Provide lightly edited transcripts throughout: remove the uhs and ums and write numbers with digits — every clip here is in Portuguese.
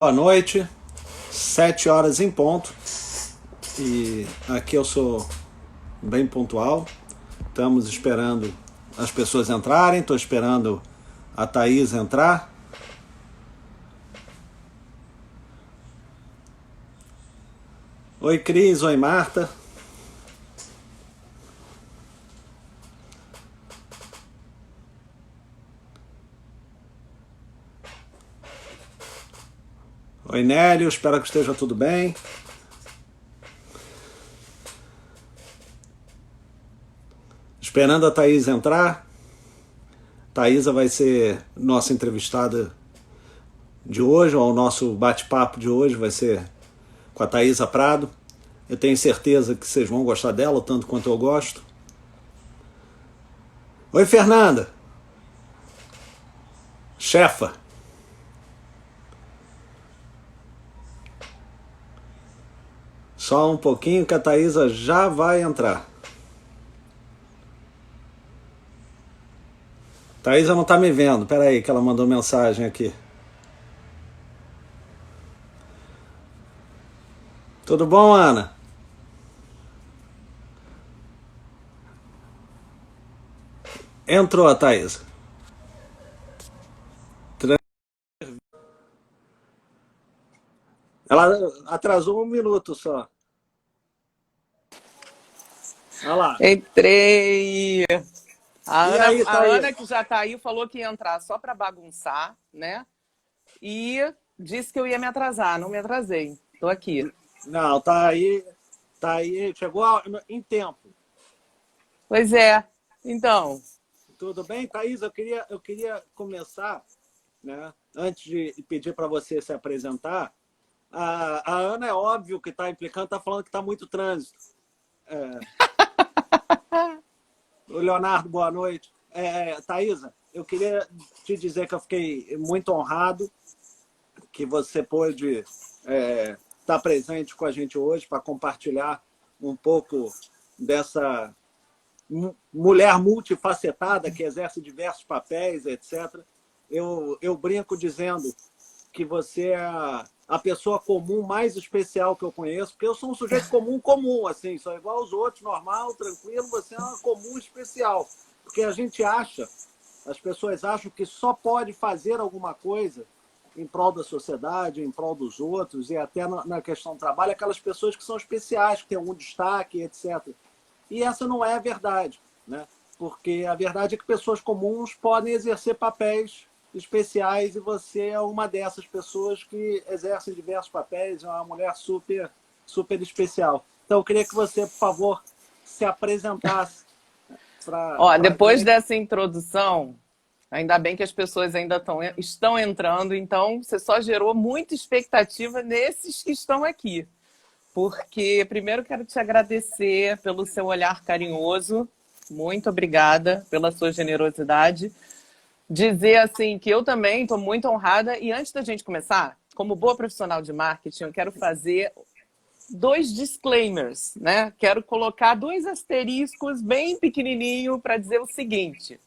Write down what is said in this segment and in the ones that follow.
Boa noite, 7 horas em ponto. E aqui eu sou bem pontual. Estamos esperando as pessoas entrarem. Estou esperando a Thaís entrar. Oi, Cris. Oi, Marta. Oi, Nélio. Espero que esteja tudo bem. Esperando a Thaís entrar. Thaísa vai ser nossa entrevistada de hoje, ou o nosso bate-papo de hoje vai ser com a Thaísa Prado. Eu tenho certeza que vocês vão gostar dela, tanto quanto eu gosto. Oi, Fernanda. Chefa. Só um pouquinho que a Thaísa já vai entrar. Thaísa não tá me vendo. Pera aí que ela mandou mensagem aqui. Tudo bom, Ana? Entrou a Thaísa. Ela atrasou 1 minuto só. Olha lá. Entrei. A E Ana, aí, a Ana, Thaísa? que já tá aí, falou que ia entrar só para bagunçar, né? E disse que eu ia me atrasar. Não me atrasei. Tô aqui. Não, tá aí. Tá aí. Chegou em tempo. Pois é. Então, Tudo bem, Thaís? Eu queria começar, né? Antes de pedir para você se apresentar. A Ana é óbvio que está implicando, está falando que está muito trânsito. O Leonardo, boa noite. Thaísa, eu queria te dizer que eu fiquei muito honrado que você pôde estar presente com a gente hoje para compartilhar um pouco dessa mulher multifacetada que exerce diversos papéis, etc. Eu brinco dizendo que você é a pessoa comum mais especial que eu conheço, porque eu sou um sujeito comum, assim, sou igual aos outros, normal, tranquilo, você é uma comum especial. Porque a gente acha, as pessoas acham que só pode fazer alguma coisa em prol da sociedade, em prol dos outros, e até na questão do trabalho, aquelas pessoas que são especiais, que têm algum destaque, etc. E essa não é a verdade, né? Porque a verdade é que pessoas comuns podem exercer papéis especiais e você é uma dessas pessoas que exercem diversos papéis, é uma mulher super especial. Então, eu queria que você, por favor, se apresentasse ó, para quem depois dessa introdução, ainda bem que as pessoas ainda estão entrando, então você só gerou muita expectativa nesses que estão aqui. Porque primeiro quero te agradecer pelo seu olhar carinhoso. Muito obrigada pela sua generosidade. Dizer assim que eu também estou muito honrada. E antes da gente começar, como boa profissional de marketing, eu quero fazer dois disclaimers, né? Quero colocar dois asteriscos bem pequenininho para dizer o seguinte.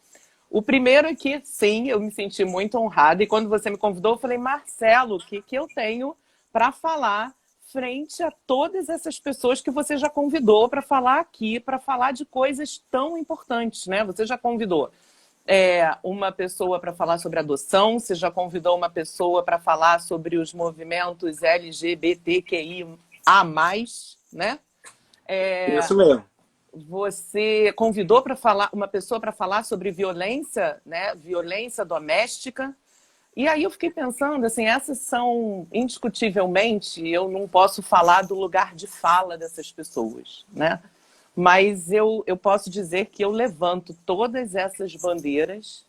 O primeiro é que, sim, eu me senti muito honrada. E quando você me convidou, eu falei, Marcelo, o que eu tenho para falar frente a todas essas pessoas que você já convidou para falar aqui, para falar de coisas tão importantes, né? Você já convidou uma pessoa para falar sobre adoção, você já convidou uma pessoa para falar sobre os movimentos LGBTQIA+, né? Isso mesmo. Você convidou para falar uma pessoa para falar sobre violência, né? Violência doméstica. E aí eu fiquei pensando, assim, essas são, indiscutivelmente, eu não posso falar do lugar de fala dessas pessoas, né? Mas eu posso dizer que eu levanto todas essas bandeiras,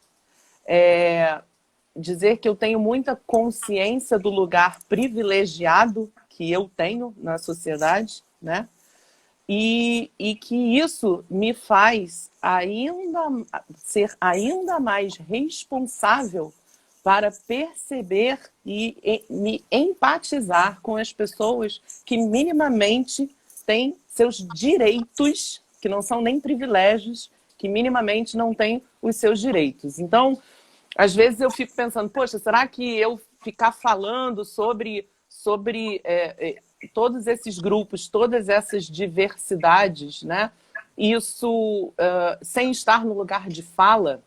dizer que eu tenho muita consciência do lugar privilegiado que eu tenho na sociedade, né? E que isso me faz ser ainda mais responsável para perceber e me empatizar com as pessoas que minimamente têm seus direitos, que não são nem privilégios, que minimamente não têm os seus direitos. Então, às vezes eu fico pensando, poxa, será que eu ficar falando sobre todos esses grupos, todas essas diversidades, né? Isso sem estar no lugar de fala,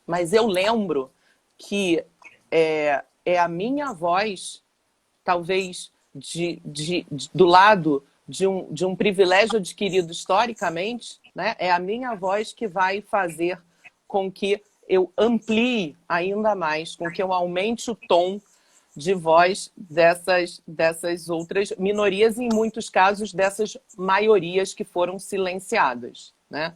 mas eu lembro que é a minha voz, talvez do lado de um privilégio adquirido historicamente, né? É a minha voz que vai fazer com que eu amplie ainda mais, com que eu aumente o tom de voz dessas outras minorias e, em muitos casos, dessas maiorias que foram silenciadas, né?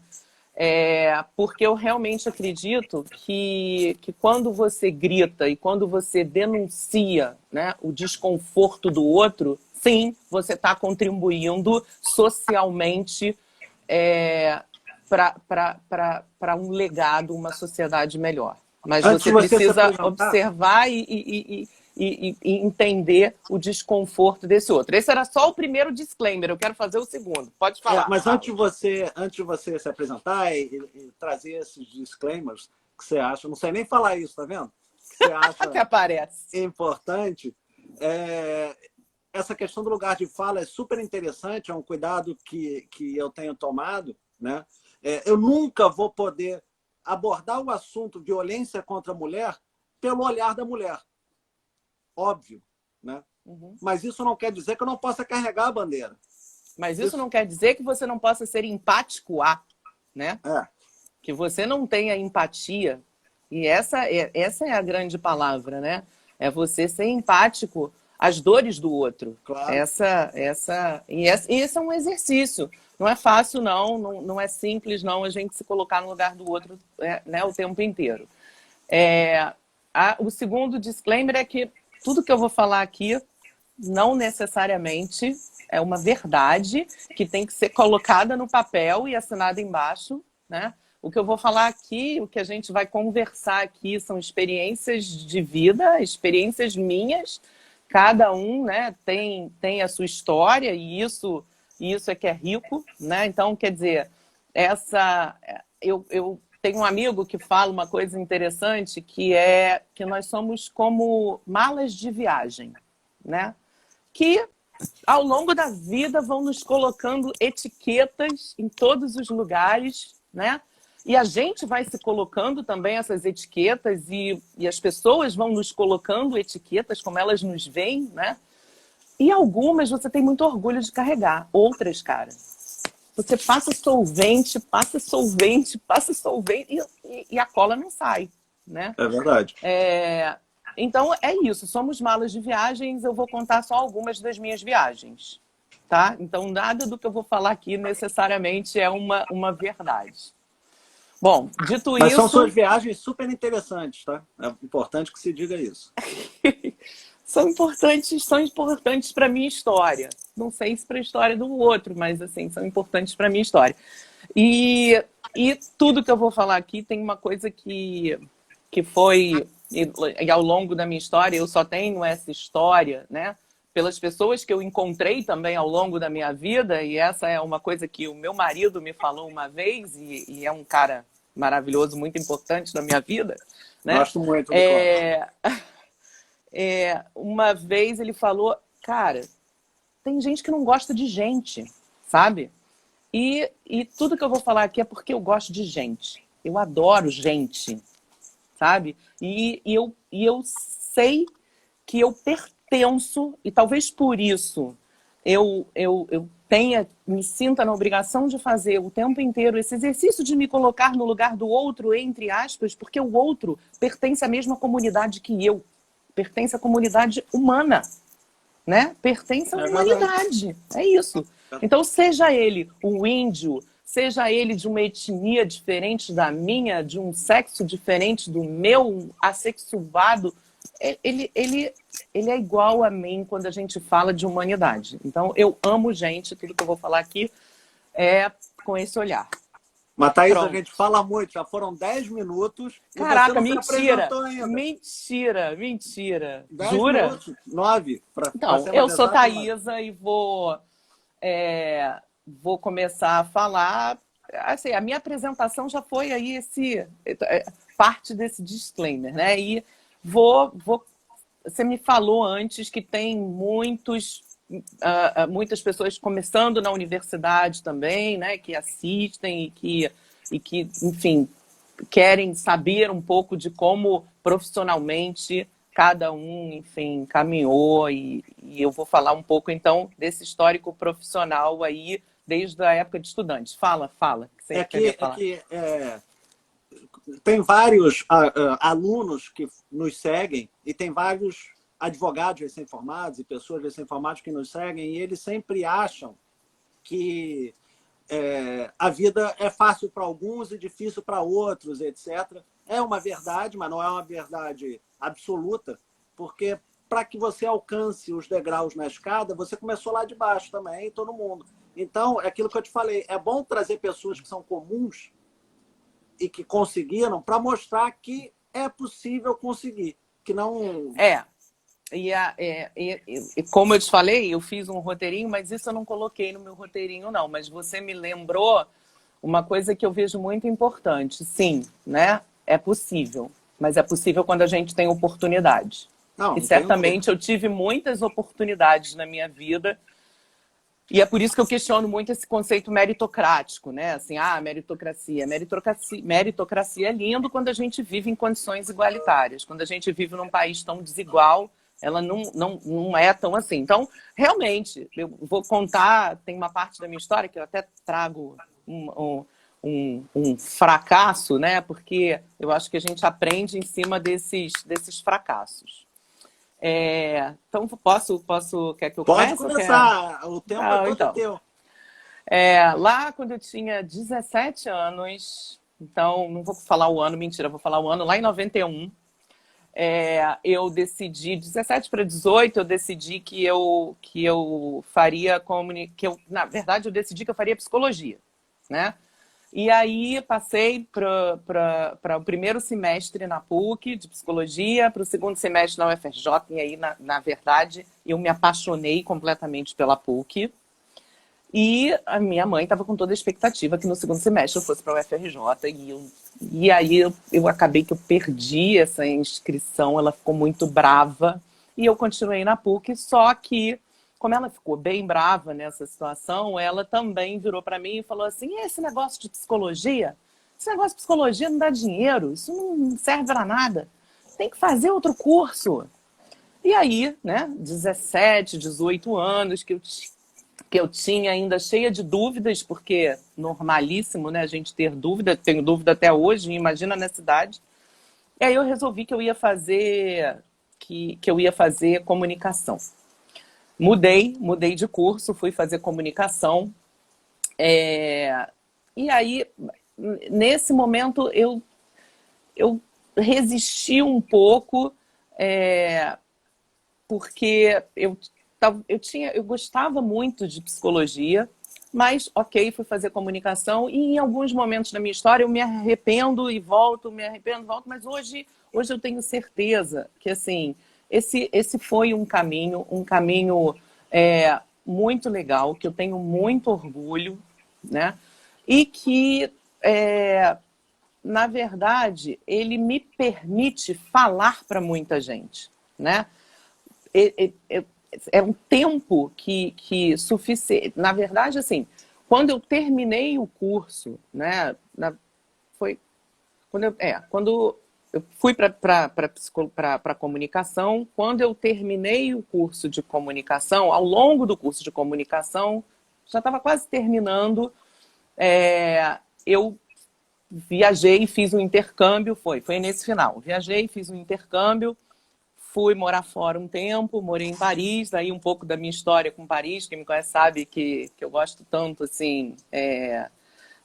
Porque eu realmente acredito que quando você grita e quando você denuncia, né, o desconforto do outro, sim, você está contribuindo socialmente para um legado, uma sociedade melhor. Mas Antes de você você se precisa apresentar, observar e entender o desconforto desse outro. Esse era só o primeiro disclaimer, eu quero fazer o segundo. Pode falar, mas fala. antes de você se apresentar e trazer esses disclaimers que você acha, não sei nem falar isso, tá vendo? Que você Até acha aparece. importante. Essa questão do lugar de fala é super interessante, é um cuidado que eu tenho tomado, né? Eu nunca vou poder abordar o assunto violência contra a mulher pelo olhar da mulher, óbvio, né? Uhum. Mas isso não quer dizer que eu não possa carregar a bandeira. Mas isso não quer dizer que você não possa ser empático né? Que você não tenha empatia. E essa é a grande palavra, né? É você ser empático às dores do outro. Claro. E esse é um exercício. Não é fácil, não é simples, não, a gente se colocar no lugar do outro, né, o tempo inteiro. O segundo disclaimer é que tudo que eu vou falar aqui não necessariamente é uma verdade que tem que ser colocada no papel e assinada embaixo, né? O que eu vou falar aqui, o que a gente vai conversar aqui são experiências de vida, experiências minhas. Cada um, né, tem a sua história e isso é que é rico, né? Então, quer dizer, eu tenho um amigo que fala uma coisa interessante, que é que nós somos como malas de viagem, né? Que ao longo da vida vão nos colocando etiquetas em todos os lugares, né? E a gente vai se colocando também essas etiquetas e as pessoas vão nos colocando etiquetas como elas nos veem, né? E algumas você tem muito orgulho de carregar, outras, cara, você passa solvente e a cola não sai, né? É verdade. Então, é isso. Somos malas de viagens. Eu vou contar só algumas das minhas viagens, tá? Então, nada do que eu vou falar aqui necessariamente é uma verdade. Bom, dito Mas isso... são suas viagens super interessantes, tá? É importante que se diga isso. são importantes para a minha história. Não sei se para a história do outro, mas assim, são importantes para a minha história. E tudo que eu vou falar aqui tem uma coisa que foi... E ao longo da minha história, eu só tenho essa história, né? Pelas pessoas que eu encontrei também ao longo da minha vida, e essa é uma coisa que o meu marido me falou uma vez, e é um cara maravilhoso, muito importante na minha vida, né? Gosto muito do uma vez ele falou, cara, tem gente que não gosta de gente, sabe? E tudo que eu vou falar aqui é porque eu gosto de gente. Eu adoro gente, sabe? E eu sei que eu pertenço, e talvez por isso eu me sinta na obrigação de fazer o tempo inteiro esse exercício de me colocar no lugar do outro, entre aspas, porque o outro pertence à mesma comunidade que eu, pertence à comunidade humana, né? Pertence à humanidade, é isso. Então, seja ele um índio, seja ele de uma etnia diferente da minha, de um sexo diferente do meu, assexuado, ele é igual a mim quando a gente fala de humanidade. Então, eu amo gente, tudo que eu vou falar aqui é com esse olhar. Mas, Thaís, a gente fala muito, já foram 10 minutos. Caraca, e você não mentira! se ainda. Mentira! 10 Jura? minutos, 9. Então, eu sou Thaísa e vou começar a falar. Assim, a minha apresentação já foi aí parte desse disclaimer, né? E vou você me falou antes que tem muitas pessoas começando na universidade também, né, que assistem e que, enfim, querem saber um pouco de como profissionalmente cada um, enfim, caminhou e eu vou falar um pouco, então, desse histórico profissional aí, desde a época de estudante. Fala, que você queria falar. Tem vários alunos que nos seguem e tem vários advogados recém-formados e pessoas recém-formadas que nos seguem e eles sempre acham que a vida é fácil para alguns e difícil para outros, etc. É uma verdade, mas não é uma verdade absoluta, porque para que você alcance os degraus na escada, você começou lá de baixo também, todo mundo. Então, é aquilo que eu te falei, é bom trazer pessoas que são comuns e que conseguiram para mostrar que é possível conseguir, que não... E como eu te falei, eu fiz um roteirinho, mas isso eu não coloquei no meu roteirinho, não. Mas você me lembrou uma coisa que eu vejo muito importante. Sim, né? É possível. Mas é possível quando a gente tem oportunidade. Não, e certamente eu tive muitas oportunidades na minha vida. E é por isso que eu questiono muito esse conceito meritocrático, né? Assim, meritocracia. Meritocracia é lindo quando a gente vive em condições igualitárias. Quando a gente vive num país tão desigual, ela não é tão assim. Então, realmente, eu vou contar, tem uma parte da minha história que eu até trago um fracasso, né? Porque eu acho que a gente aprende em cima desses fracassos. Então, quer que eu comece? Pode começar, o tempo é todo então. teu. Lá, quando eu tinha 17 anos, então, não vou falar o ano, mentira, vou falar o ano, lá em 91, eu decidi, 17 para 18, eu decidi que eu faria na verdade, eu decidi que eu faria psicologia, né? E aí passei para o primeiro semestre na PUC de psicologia, para o segundo semestre na UFRJ, e aí, na verdade, eu me apaixonei completamente pela PUC. E a minha mãe estava com toda a expectativa que no segundo semestre eu fosse para a UFRJ. E aí eu acabei que eu perdi essa inscrição, ela ficou muito brava. E eu continuei na PUC, só que, como ela ficou bem brava nessa situação, ela também virou para mim e falou assim, esse negócio de psicologia? Esse negócio de psicologia não dá dinheiro, isso não serve para nada. Tem que fazer outro curso. E aí, né, 17, 18 anos, que eu tinha ainda cheia de dúvidas, porque normalíssimo, né, a gente ter dúvida, tenho dúvida até hoje, imagina nessa idade. E aí eu resolvi que eu ia fazer comunicação. Mudei de curso, fui fazer comunicação. E aí, nesse momento, eu resisti um pouco, porque eu gostava muito de psicologia, mas, ok, fui fazer comunicação e em alguns momentos da minha história eu me arrependo e volto, mas hoje eu tenho certeza que, assim, esse foi um caminho muito legal, que eu tenho muito orgulho, né? E que, na verdade, ele me permite falar para muita gente, né? É um tempo que suficiente. Na verdade, assim, quando eu terminei o curso, né, foi quando eu fui para comunicação, quando eu terminei o curso de comunicação, ao longo do curso de comunicação, já estava quase terminando, eu viajei e fiz um intercâmbio, foi nesse final, viajei, fiz um intercâmbio, fui morar fora um tempo, morei em Paris, daí um pouco da minha história com Paris, quem me conhece sabe que eu gosto tanto, assim,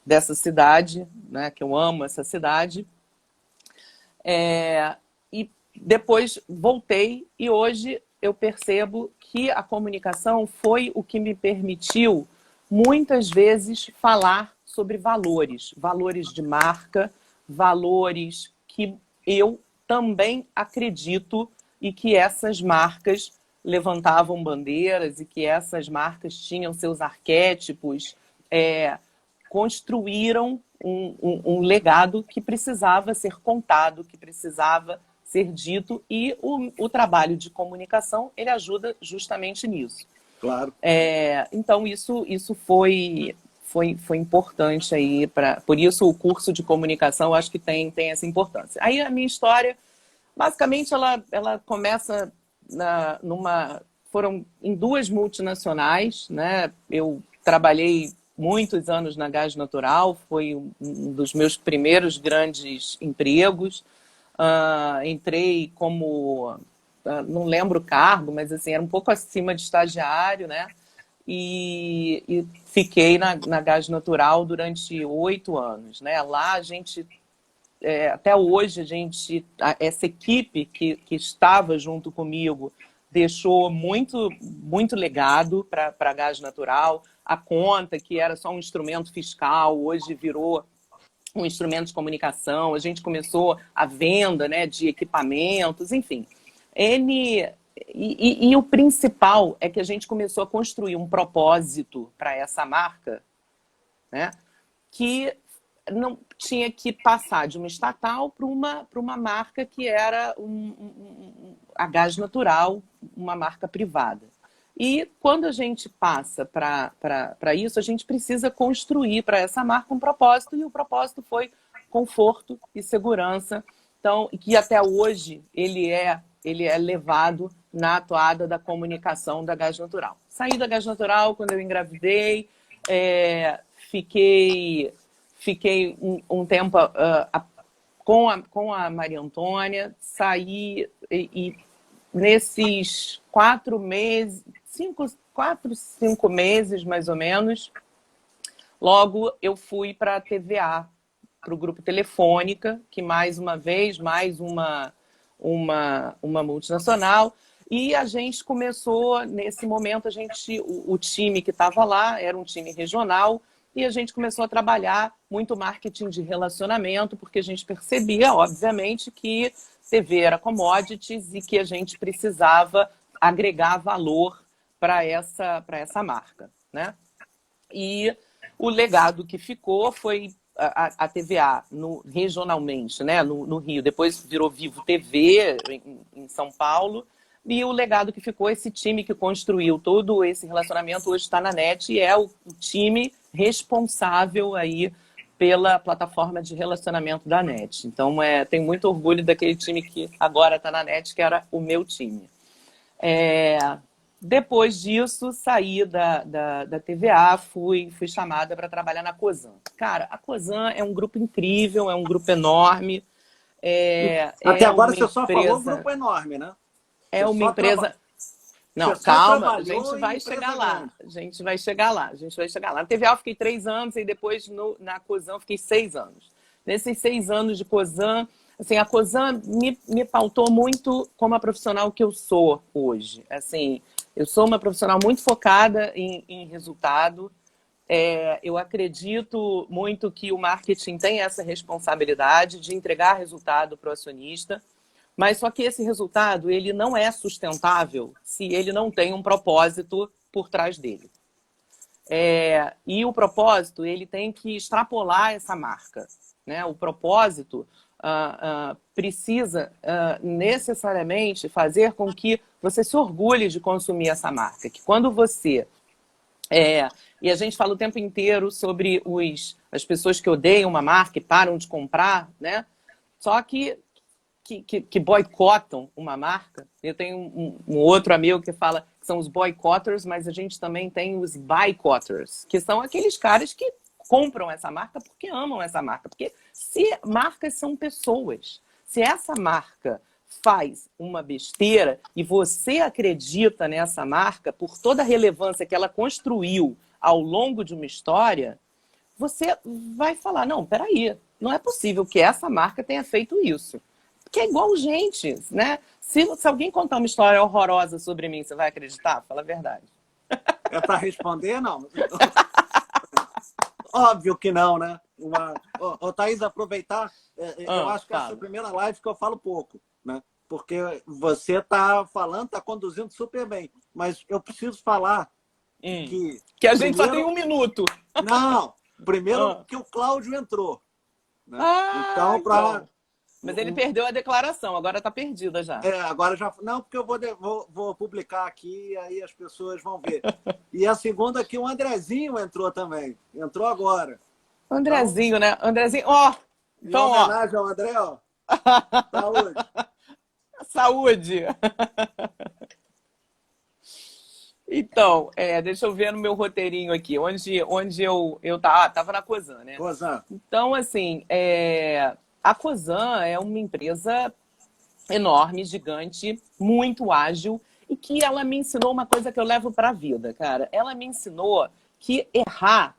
dessa cidade, né, que eu amo essa cidade. E depois voltei e hoje eu percebo que a comunicação foi o que me permitiu, muitas vezes, falar sobre valores de marca, valores que eu também acredito e que essas marcas levantavam bandeiras e que essas marcas tinham seus arquétipos, construíram um legado que precisava ser contado, que precisava ser dito, e o trabalho de comunicação, ele ajuda justamente nisso. Claro. Então, isso foi importante aí, por isso o curso de comunicação eu acho que tem essa importância. Aí a minha história, basicamente, ela começa foram em duas multinacionais, né? Eu trabalhei muitos anos na Gás Natural, foi um dos meus primeiros grandes empregos. Entrei como, não lembro o cargo, mas assim, era um pouco acima de estagiário, né? E fiquei na Gás Natural durante 8 anos, né? Lá a gente, até hoje, essa equipe que estava junto comigo deixou muito, muito legado para a Gás Natural. A conta, que era só um instrumento fiscal, hoje virou um instrumento de comunicação. A gente começou a venda, né, de equipamentos, enfim. E o principal é que a gente começou a construir um propósito para essa marca, né, que não tinha que passar de uma estatal para uma marca que era a Gás Natural, uma marca privada. E quando a gente passa para isso, a gente precisa construir para essa marca um propósito, e o propósito foi conforto e segurança. Então, que até hoje ele é levado na atoada da comunicação da Gás Natural. Saí da Gás Natural quando eu engravidei, fiquei um tempo com a Maria Antônia, saí e nesses 4 meses, 5 meses mais ou menos, logo eu fui para a TVA, para o Grupo Telefônica, que mais uma vez, mais uma multinacional, e a gente começou, nesse momento, o time que estava lá era um time regional, e a gente começou a trabalhar muito marketing de relacionamento, porque a gente percebia, obviamente, que TV era commodities e que a gente precisava agregar valor para essa marca, né? E o legado que ficou foi a TVA regionalmente, né? No Rio, depois virou Vivo TV em São Paulo, e o legado que ficou, esse time que construiu todo esse relacionamento, hoje está na NET, e é o time responsável aí pela plataforma de relacionamento da NET. Então, tenho muito orgulho daquele time que agora está na NET, que era o meu time. Depois disso, saí da TVA, fui chamada para trabalhar na Cosan. Cara, a Cosan é um grupo incrível, é um grupo enorme. Até agora você só falou grupo enorme, né? É uma empresa... Não, calma, a gente vai chegar lá. A gente vai chegar lá. Na TVA eu fiquei 3 anos e depois na Cosan eu fiquei 6 anos. Nesses 6 anos de Cosan, assim, a Cosan me pautou muito como a profissional que eu sou hoje. Assim, eu sou uma profissional muito focada em resultado. Eu acredito muito que o marketing tem essa responsabilidade de entregar resultado para o acionista. Mas só que esse resultado ele não é sustentável se ele não tem um propósito por trás dele. E o propósito ele tem que extrapolar essa marca, né? O propósito precisa necessariamente fazer com que você se orgulhe de consumir essa marca. Que quando você... e a gente fala o tempo inteiro sobre as pessoas que odeiam uma marca e param de comprar, né? Só que boicotam uma marca. Eu tenho um outro amigo que fala que são os boicotters, mas a gente também tem os boycotters, que são aqueles caras que compram essa marca porque amam essa marca. Porque se marcas são pessoas, se essa marca faz uma besteira e você acredita nessa marca por toda a relevância que ela construiu ao longo de uma história, você vai falar, não, peraí, não é possível que essa marca tenha feito isso. Que é igual gente, né? Se alguém contar uma história horrorosa sobre mim, você vai acreditar? Fala a verdade. É para responder, não? Óbvio que não, né? Thaís, aproveitar, eu acho que essa é a primeira live que eu falo pouco, né? Porque você está falando, está conduzindo super bem. Mas eu preciso falar que a gente só tem 1 minuto. Não, primeiro que o Cláudio entrou. Né? Então, Mas ele perdeu a declaração, agora está perdida já. Agora já... Não, porque eu vou publicar aqui e aí as pessoas vão ver. E a segunda aqui, o Andrezinho entrou também. Entrou agora. Andrezinho, então, né? Andrezinho, ó. Então, em homenagem ao André, ó. Saúde. Saúde. Então, deixa eu ver no meu roteirinho aqui, onde eu tava na Cosan, né? Cosan. Então, assim, a Cosan é uma empresa enorme, gigante, muito ágil, e que ela me ensinou uma coisa que eu levo para a vida, cara. Ela me ensinou que errar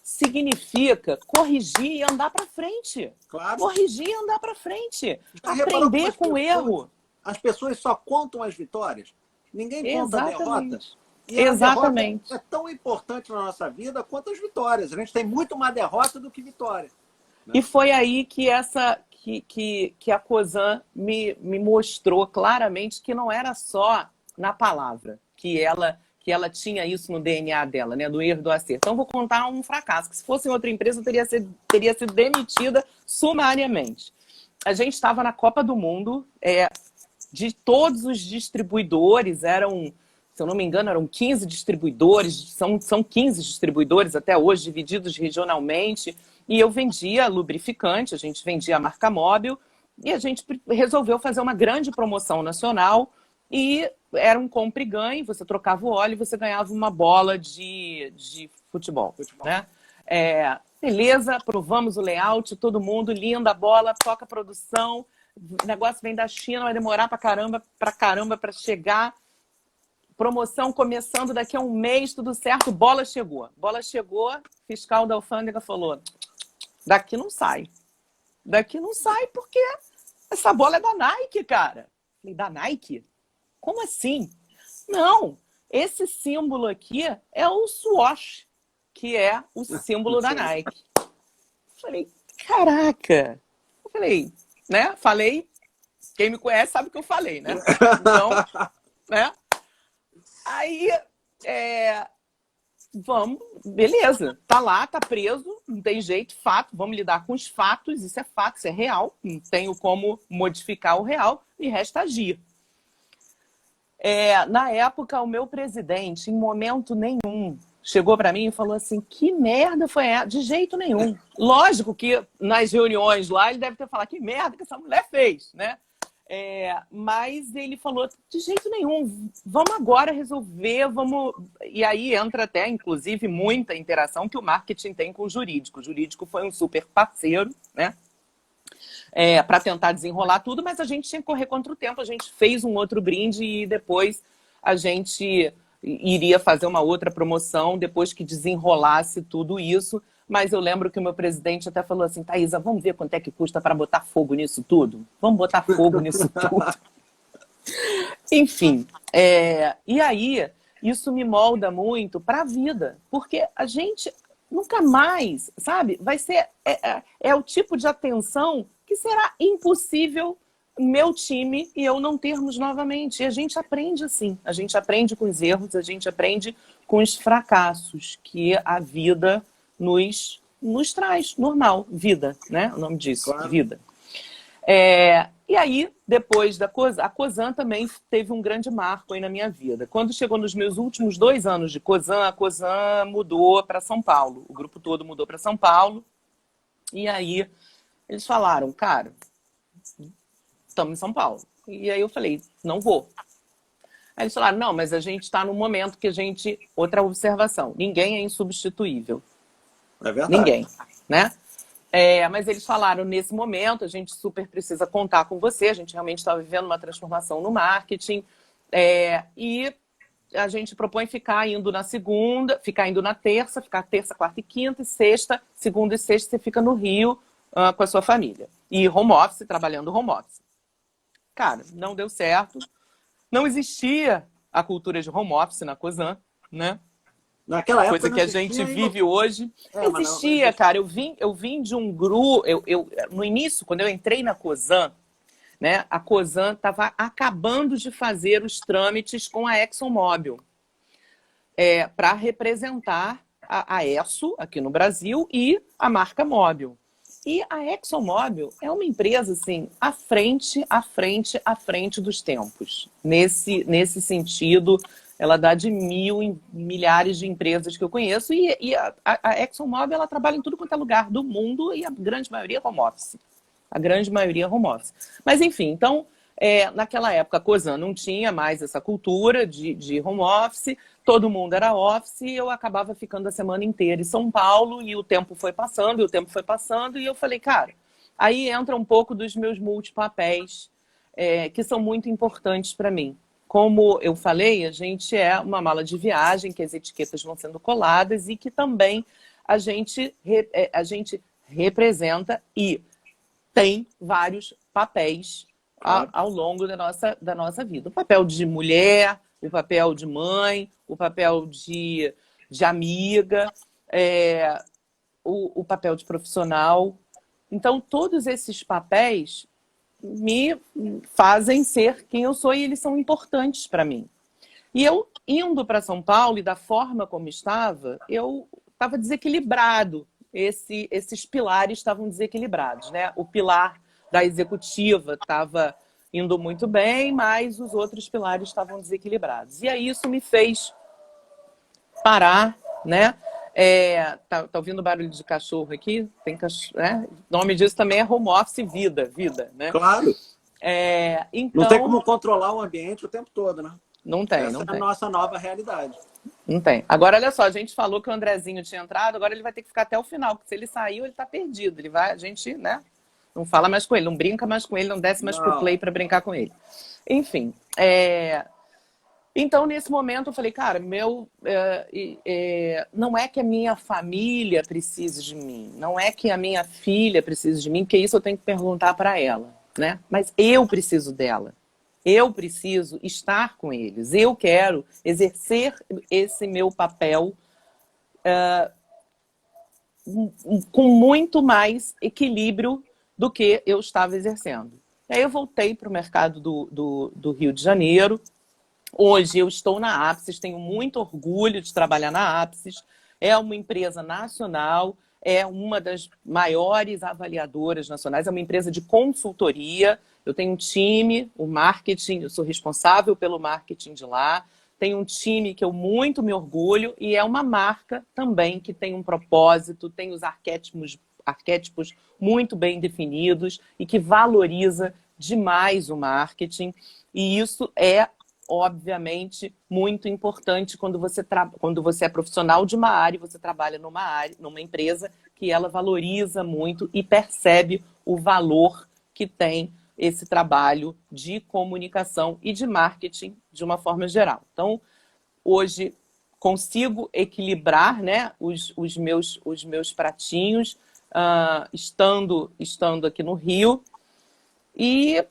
significa corrigir e andar para frente. Claro. Corrigir e andar para frente. Aprender com o erro. As pessoas só contam as vitórias. Ninguém conta a derrota. E Exatamente. A derrota é tão importante na nossa vida quanto as vitórias. A gente tem muito mais derrota do que vitória. Né? E foi aí que a Cosan me mostrou claramente que não era só na palavra, que ela tinha isso no DNA dela, né, do erro, do acerto. Então, vou contar um fracasso, que se fosse em outra empresa, teria sido demitida sumariamente. A gente estava na Copa do Mundo, de todos os distribuidores, se eu não me engano, eram 15 distribuidores, são 15 distribuidores até hoje, divididos regionalmente, e eu vendia lubrificante, a gente vendia a marca Móbil, e a gente resolveu fazer uma grande promoção nacional, e era um compra e ganhe, você trocava o óleo e você ganhava uma bola de futebol. Né? Beleza, aprovamos o layout, todo mundo, linda a bola, toca a produção, o negócio vem da China, vai demorar pra caramba para chegar. Promoção começando daqui a um mês, tudo certo, bola chegou. Bola chegou, fiscal da alfândega falou, daqui não sai. Daqui não sai porque essa bola é da Nike, cara. Falei, da Nike? Como assim? Não, esse símbolo aqui é o swoosh, que é o símbolo da Nike. Falei, caraca. Eu falei, né? Falei, quem me conhece sabe o que eu falei, né? Então, né? Aí, vamos, beleza, tá lá, tá preso, não tem jeito, fato, vamos lidar com os fatos, isso é fato, isso é real, não tenho como modificar o real, me resta agir. Na época, o meu presidente, em momento nenhum, chegou para mim e falou assim, que merda foi essa? De jeito nenhum. Lógico que nas reuniões lá, ele deve ter falado, que merda que essa mulher fez, né? Mas ele falou, de jeito nenhum, vamos agora resolver, vamos... E aí entra até, inclusive, muita interação que o marketing tem com o jurídico. O jurídico foi um super parceiro, né? Para tentar desenrolar tudo, mas a gente tinha que correr contra o tempo. A gente fez um outro brinde e depois a gente iria fazer uma outra promoção depois que desenrolasse tudo isso. Mas eu lembro que o meu presidente até falou assim, Thaisa, vamos ver quanto é que custa para botar fogo nisso tudo? Vamos botar fogo nisso tudo. Enfim, e aí isso me molda muito para a vida, porque a gente nunca mais, sabe, vai ser, o tipo de atenção que será impossível meu time e eu não termos novamente. E a gente aprende assim, a gente aprende com os erros, a gente aprende com os fracassos que a vida nos traz, normal, vida, né? O nome disso, claro. Vida. E aí, depois da Cosan, a Cosan também teve um grande marco aí na minha vida. Quando chegou nos meus últimos 2 anos de Cosan, a Cosan mudou para São Paulo. O grupo todo mudou para São Paulo. E aí, eles falaram, cara, estamos em São Paulo. E aí eu falei, não vou. Aí eles falaram, não, mas a gente está num momento que a gente... Outra observação, ninguém é insubstituível. É verdade. Ninguém, né? Mas eles falaram, nesse momento, a gente super precisa contar com você, a gente realmente está vivendo uma transformação no marketing, e a gente propõe ficar indo na segunda, ficar indo na terça, ficar terça, quarta e quinta, e sexta, segunda e sexta, você fica no Rio com a sua família. E home office, trabalhando home office. Cara, não deu certo, não existia a cultura de home office na Cosan, né? Naquela época coisa que a gente vive hoje. Existia, cara. Eu vim de um grupo... no início, quando eu entrei na Cosan, né, a Cosan estava acabando de fazer os trâmites com a ExxonMobil para representar a Esso aqui no Brasil e a marca Móbil. E a ExxonMobil é uma empresa, assim, à frente, à frente, à frente dos tempos. Nesse sentido, ela dá de mil em milhares de empresas que eu conheço. E a ExxonMobil, ela trabalha em tudo quanto é lugar do mundo e a grande maioria é home office. A grande maioria é home office. Mas, enfim, então, naquela época, a Cosan não tinha mais essa cultura de home office, todo mundo era office, e eu acabava ficando a semana inteira em São Paulo, e o tempo foi passando, e o tempo foi passando, e eu falei, cara, aí entra um pouco dos meus multipapéis, que são muito importantes para mim. Como eu falei, a gente é uma mala de viagem, que as etiquetas vão sendo coladas, e que também a gente representa e tem vários papéis ao longo da nossa vida. O papel de mulher, o papel de mãe, o papel de amiga, o papel de profissional. Então, todos esses papéis me fazem ser quem eu sou e eles são importantes para mim. E eu, indo para São Paulo e da forma como estava, eu estava desequilibrado. Esses pilares estavam desequilibrados, né? O pilar da executiva estava indo muito bem, mas os outros pilares estavam desequilibrados. E aí isso me fez parar, né? Tá ouvindo barulho de cachorro aqui? Tem cachorro, né? O nome disso também é home office vida, né? Claro. Então, não tem como controlar o ambiente o tempo todo, né? Não tem, Essa não é tem. a nossa nova realidade. Não tem. Agora, olha só, a gente falou que o Andrezinho tinha entrado, agora ele vai ter que ficar até o final, porque se ele saiu, ele tá perdido. A gente, né? Não fala mais com ele, não brinca mais com ele, não desce mais pro play para brincar com ele. Enfim, então, nesse momento, eu falei, cara, não é que a minha família precise de mim, não é que a minha filha precise de mim, porque isso eu tenho que perguntar para ela, né? Mas eu preciso dela. Eu preciso estar com eles. Eu quero exercer esse meu papel com muito mais equilíbrio do que eu estava exercendo. E aí eu voltei para o mercado do Rio de Janeiro. Hoje eu estou na Apsis, tenho muito orgulho de trabalhar na Apsis. É uma empresa nacional, é uma das maiores avaliadoras nacionais, é uma empresa de consultoria. Eu tenho um time, o marketing, eu sou responsável pelo marketing de lá. Tenho um time que eu muito me orgulho e é uma marca também que tem um propósito, tem os arquétipos muito bem definidos e que valoriza demais o marketing. E isso é obviamente, muito importante quando você é profissional de uma área e você trabalha numa empresa que ela valoriza muito e percebe o valor que tem esse trabalho de comunicação e de marketing de uma forma geral. Então, hoje, consigo equilibrar, né, os meus pratinhos, estando aqui no Rio e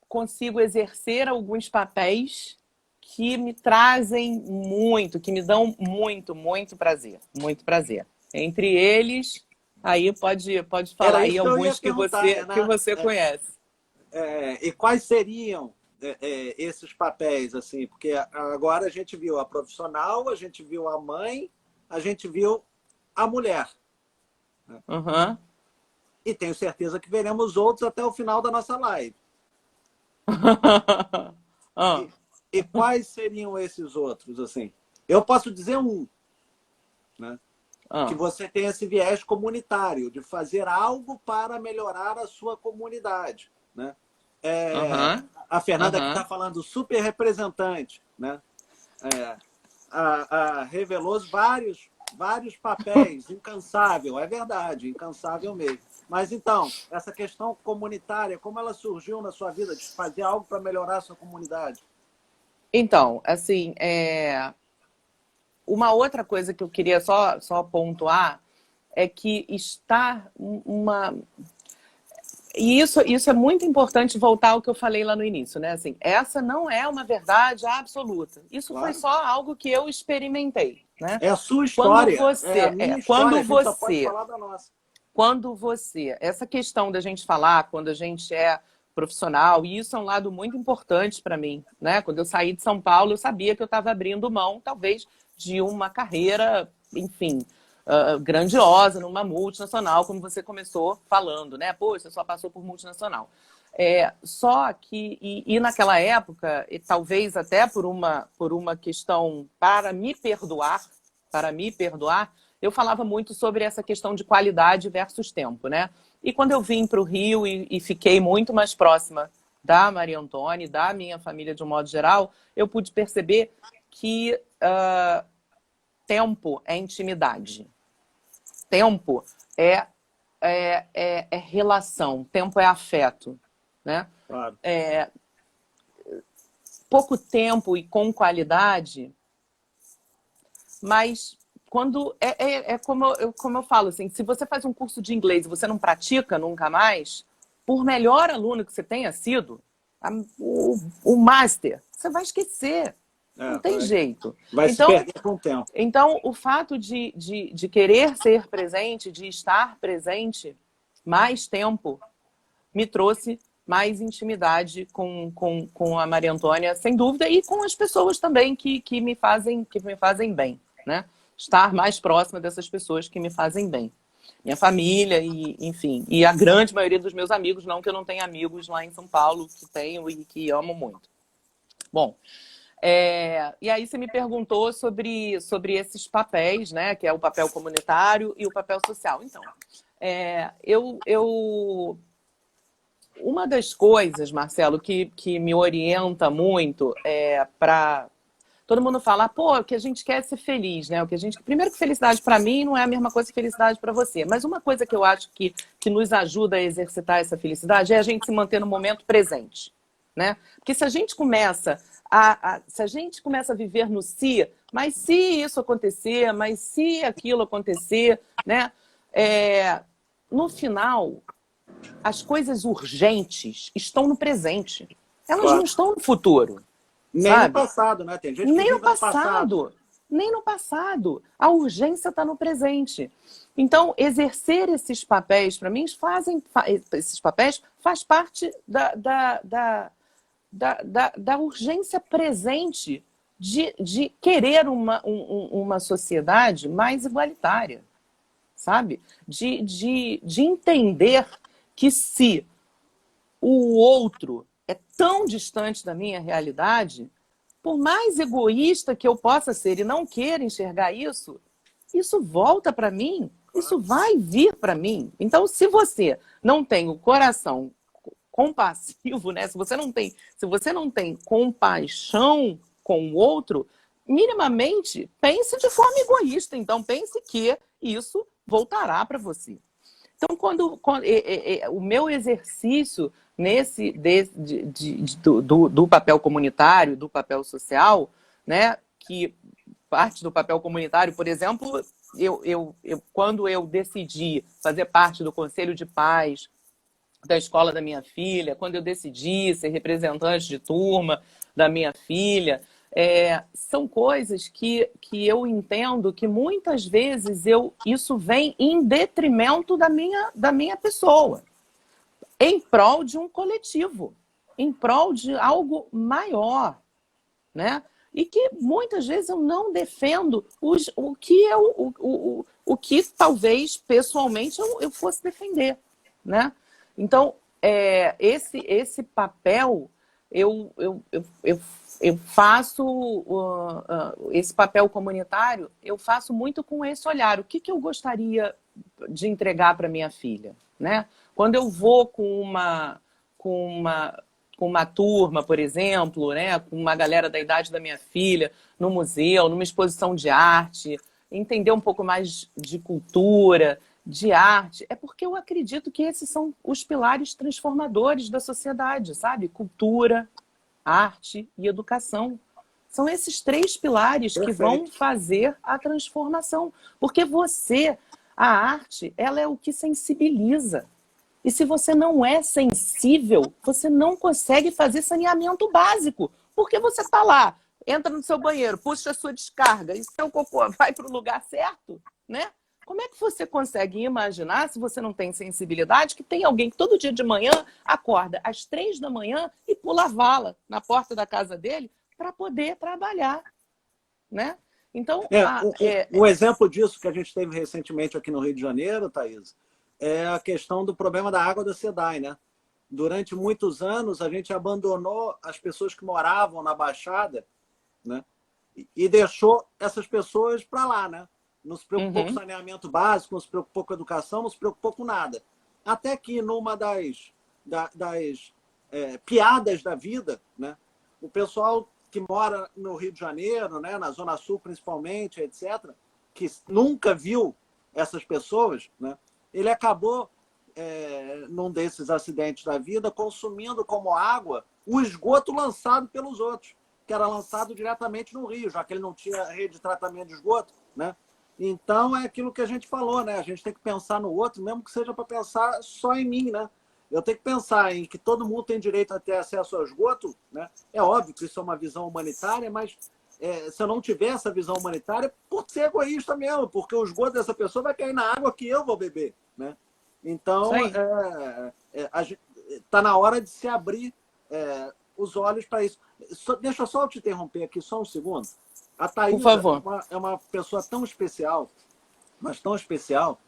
consigo exercer alguns papéis que me trazem muito, que me dão muito, muito prazer. Muito prazer. Entre eles, aí pode falar aí alguns que você conhece. E quais seriam esses papéis, assim? Porque agora a gente viu a profissional, a gente viu a mãe, a gente viu a mulher. Uhum. E tenho certeza que veremos outros até o final da nossa live. E quais seriam esses outros, assim? Eu posso dizer um, né? Que você tem esse viés comunitário, de fazer algo para melhorar a sua comunidade, né? A Fernanda que está falando super representante, né? Revelou vários papéis, incansável, é verdade, incansável mesmo. Mas então, essa questão comunitária, como ela surgiu na sua vida, de fazer algo para melhorar a sua comunidade? Então, assim, uma outra coisa que eu queria só pontuar é que está E isso é muito importante voltar ao que eu falei lá no início, né? Assim, essa não é uma verdade absoluta. Isso foi só algo que eu experimentei, né? É a sua história, é a minha história, a gente só pode falar da nossa. Essa questão da gente falar, quando a gente é profissional, e isso é um lado muito importante para mim, né? Quando eu saí de São Paulo, eu sabia que eu estava abrindo mão, talvez, de uma carreira, enfim, grandiosa numa multinacional, como você começou falando, né? Pô, você só passou por multinacional. Só que, e naquela época, e talvez até por uma questão para me perdoar, eu falava muito sobre essa questão de qualidade versus tempo, né? E quando eu vim para o Rio e fiquei muito mais próxima da Maria Antônia, da minha família de um modo geral, eu pude perceber que tempo é intimidade. Tempo é relação, tempo é afeto, né? Claro. Pouco tempo e com qualidade, mas quando como eu falo assim, se você faz um curso de inglês e você não pratica nunca mais, por melhor aluno que você tenha sido, o master, você vai esquecer. Não tem jeito. Vai se perder com o tempo. Então, o fato de querer ser presente, de estar presente mais tempo, me trouxe mais intimidade com a Maria Antônia, sem dúvida, e com as pessoas também que me fazem bem, né? Estar mais próxima dessas pessoas que me fazem bem. Minha família, e, enfim, e a grande maioria dos meus amigos, não que eu não tenha amigos lá em São Paulo, que tenho e que amo muito. Bom, e aí você me perguntou sobre esses papéis, né? Que é o papel comunitário e o papel social. Então, uma das coisas, Marcelo, que me orienta muito para... Todo mundo fala, pô, o que a gente quer é ser feliz, né? Primeiro que felicidade para mim não é a mesma coisa que felicidade para você. Mas uma coisa que eu acho que nos ajuda a exercitar essa felicidade é a gente se manter no momento presente, né? Porque se a gente começa a viver no si, mas se isso acontecer, mas se aquilo acontecer, né? No final, as coisas urgentes estão no presente. Elas não estão no futuro. Nem no passado, né? Tem gente que nem vive no passado. Nem no passado. A urgência está no presente. Então, exercer esses papéis, para mim, faz parte da urgência presente de querer uma sociedade mais igualitária, sabe? De entender que se o outro é tão distante da minha realidade, por mais egoísta que eu possa ser e não queira enxergar isso, isso volta para mim, isso vai vir para mim. Então, se você não tem o coração compassivo, né? Se você não tem compaixão com o outro, minimamente pense de forma egoísta. Então, pense que isso voltará para você. Então, quando o meu exercício do papel comunitário, do papel social, né, que parte do papel comunitário, por exemplo, quando eu decidi fazer parte do Conselho de Pais da escola da minha filha, quando eu decidi ser representante de turma da minha filha, são coisas que eu entendo que muitas vezes isso vem em detrimento da minha pessoa, em prol de um coletivo, em prol de algo maior, né? E que muitas vezes eu não defendo o que talvez pessoalmente eu fosse defender, né? Então, esse papel eu faço esse papel comunitário, eu faço muito com esse olhar. O que eu gostaria de entregar para minha filha, né? Quando eu vou com uma turma, por exemplo, né, com uma galera da idade da minha filha, no museu, numa exposição de arte, entender um pouco mais de cultura, de arte, é porque eu acredito que esses são os pilares transformadores da sociedade, sabe? Cultura, arte e educação. São esses três pilares que vão fazer a transformação. Porque a arte, ela é o que sensibiliza. E se você não é sensível, você não consegue fazer saneamento básico. Porque você está lá, entra no seu banheiro, puxa a sua descarga e seu cocô vai para o lugar certo, né? Como é que você consegue imaginar, se você não tem sensibilidade, que tem alguém que todo dia de manhã acorda às 3 da manhã e pula a vala na porta da casa dele para poder trabalhar, né? Então, Um exemplo disso que a gente teve recentemente aqui no Rio de Janeiro, Thaís, é a questão do problema da água da SEDAI, né? Durante muitos anos, a gente abandonou as pessoas que moravam na Baixada, né? E deixou essas pessoas para lá, né? Não se preocupou com saneamento básico, não se preocupou com educação, não se preocupou com nada. Até que numa das piadas da vida, né? O pessoal que mora no Rio de Janeiro, né? Na Zona Sul principalmente, etc., que nunca viu essas pessoas, né? Ele acabou, num desses acidentes da vida, consumindo como água o esgoto lançado pelos outros, que era lançado diretamente no rio, já que ele não tinha rede de tratamento de esgoto, né? Então, é aquilo que a gente falou, né? A gente tem que pensar no outro, mesmo que seja para pensar só em mim, né? Eu tenho que pensar em que todo mundo tem direito a ter acesso ao esgoto, né? É óbvio que isso é uma visão humanitária, mas se eu não tiver essa visão humanitária, por ser egoísta mesmo, porque o esgoto dessa pessoa vai cair na água que eu vou beber, né? Então, está na hora de se abrir os olhos para isso. Deixa eu só te interromper aqui, só um segundo. A Thaís por favor. é uma pessoa tão especial, mas tão especial,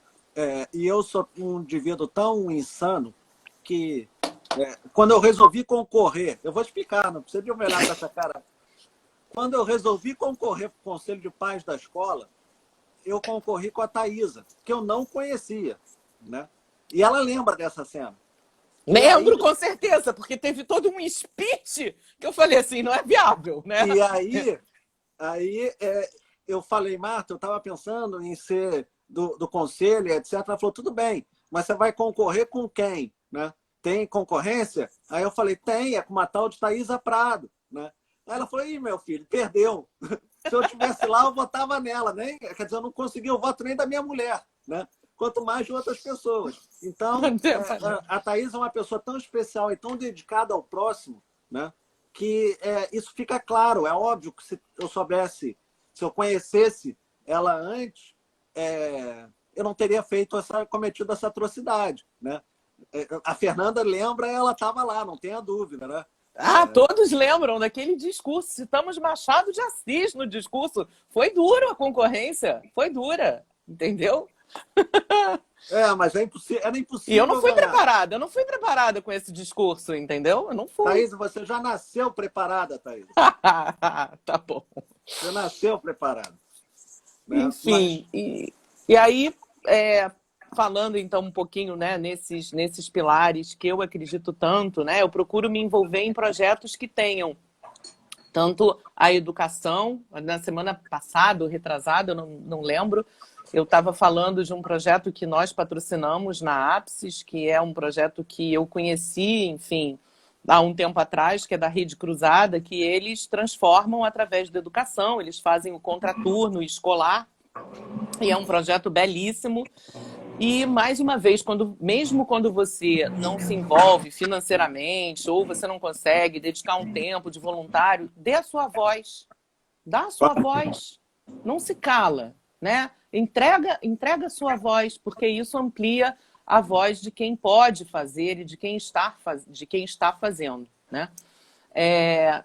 e eu sou um indivíduo tão insano que quando eu resolvi concorrer, eu vou explicar, não precisa de eu olhar para essa cara. Quando eu resolvi concorrer para o Conselho de Pais da escola, eu concorri com a Thaísa, que eu não conhecia, né? E ela lembra dessa cena. Lembro, com certeza, porque teve todo um speech que eu falei assim, não é viável, né? E aí eu falei, Marta, eu estava pensando em ser do conselho, etc. Ela falou, tudo bem, mas você vai concorrer com quem, né? Tem concorrência? Aí eu falei, tem, é com uma tal de Thaísa Prado, né? Aí ela falou, ih, meu filho, perdeu. Se eu estivesse lá, eu votava nela, né? Quer dizer, eu não consegui o voto nem da minha mulher, né? Quanto mais de outras pessoas. Então, a Thaís é uma pessoa tão especial e tão dedicada ao próximo, né? Que isso fica claro. É óbvio que se eu soubesse, se eu conhecesse ela antes, eu não teria cometido essa atrocidade, né? A Fernanda lembra, ela estava lá, não tenha dúvida, né? Todos lembram daquele discurso. Citamos Machado de Assis no discurso. Foi duro a concorrência, foi dura, entendeu? Mas era impossível. E eu não fui preparada, eu não fui preparada com esse discurso, entendeu? Eu não fui. Thaís, você já nasceu preparada, Thaís. Tá bom. Você nasceu preparada. Né? Enfim, e aí, falando então um pouquinho, né, nesses pilares que eu acredito tanto, né, eu procuro me envolver em projetos que tenham tanto a educação. Na semana passada, ou retrasada, eu não lembro, eu estava falando de um projeto que nós patrocinamos na Apsis, que é um projeto que eu conheci, enfim, há um tempo atrás, que é da Rede Cruzada, que eles transformam através da educação, eles fazem o contraturno escolar, e é um projeto belíssimo. E, mais uma vez, mesmo quando você não se envolve financeiramente ou você não consegue dedicar um tempo de voluntário, dê a sua voz. Dá a sua voz. Não se cala, né? Entrega a sua voz, porque isso amplia a voz de quem pode fazer e de quem está fazendo, né?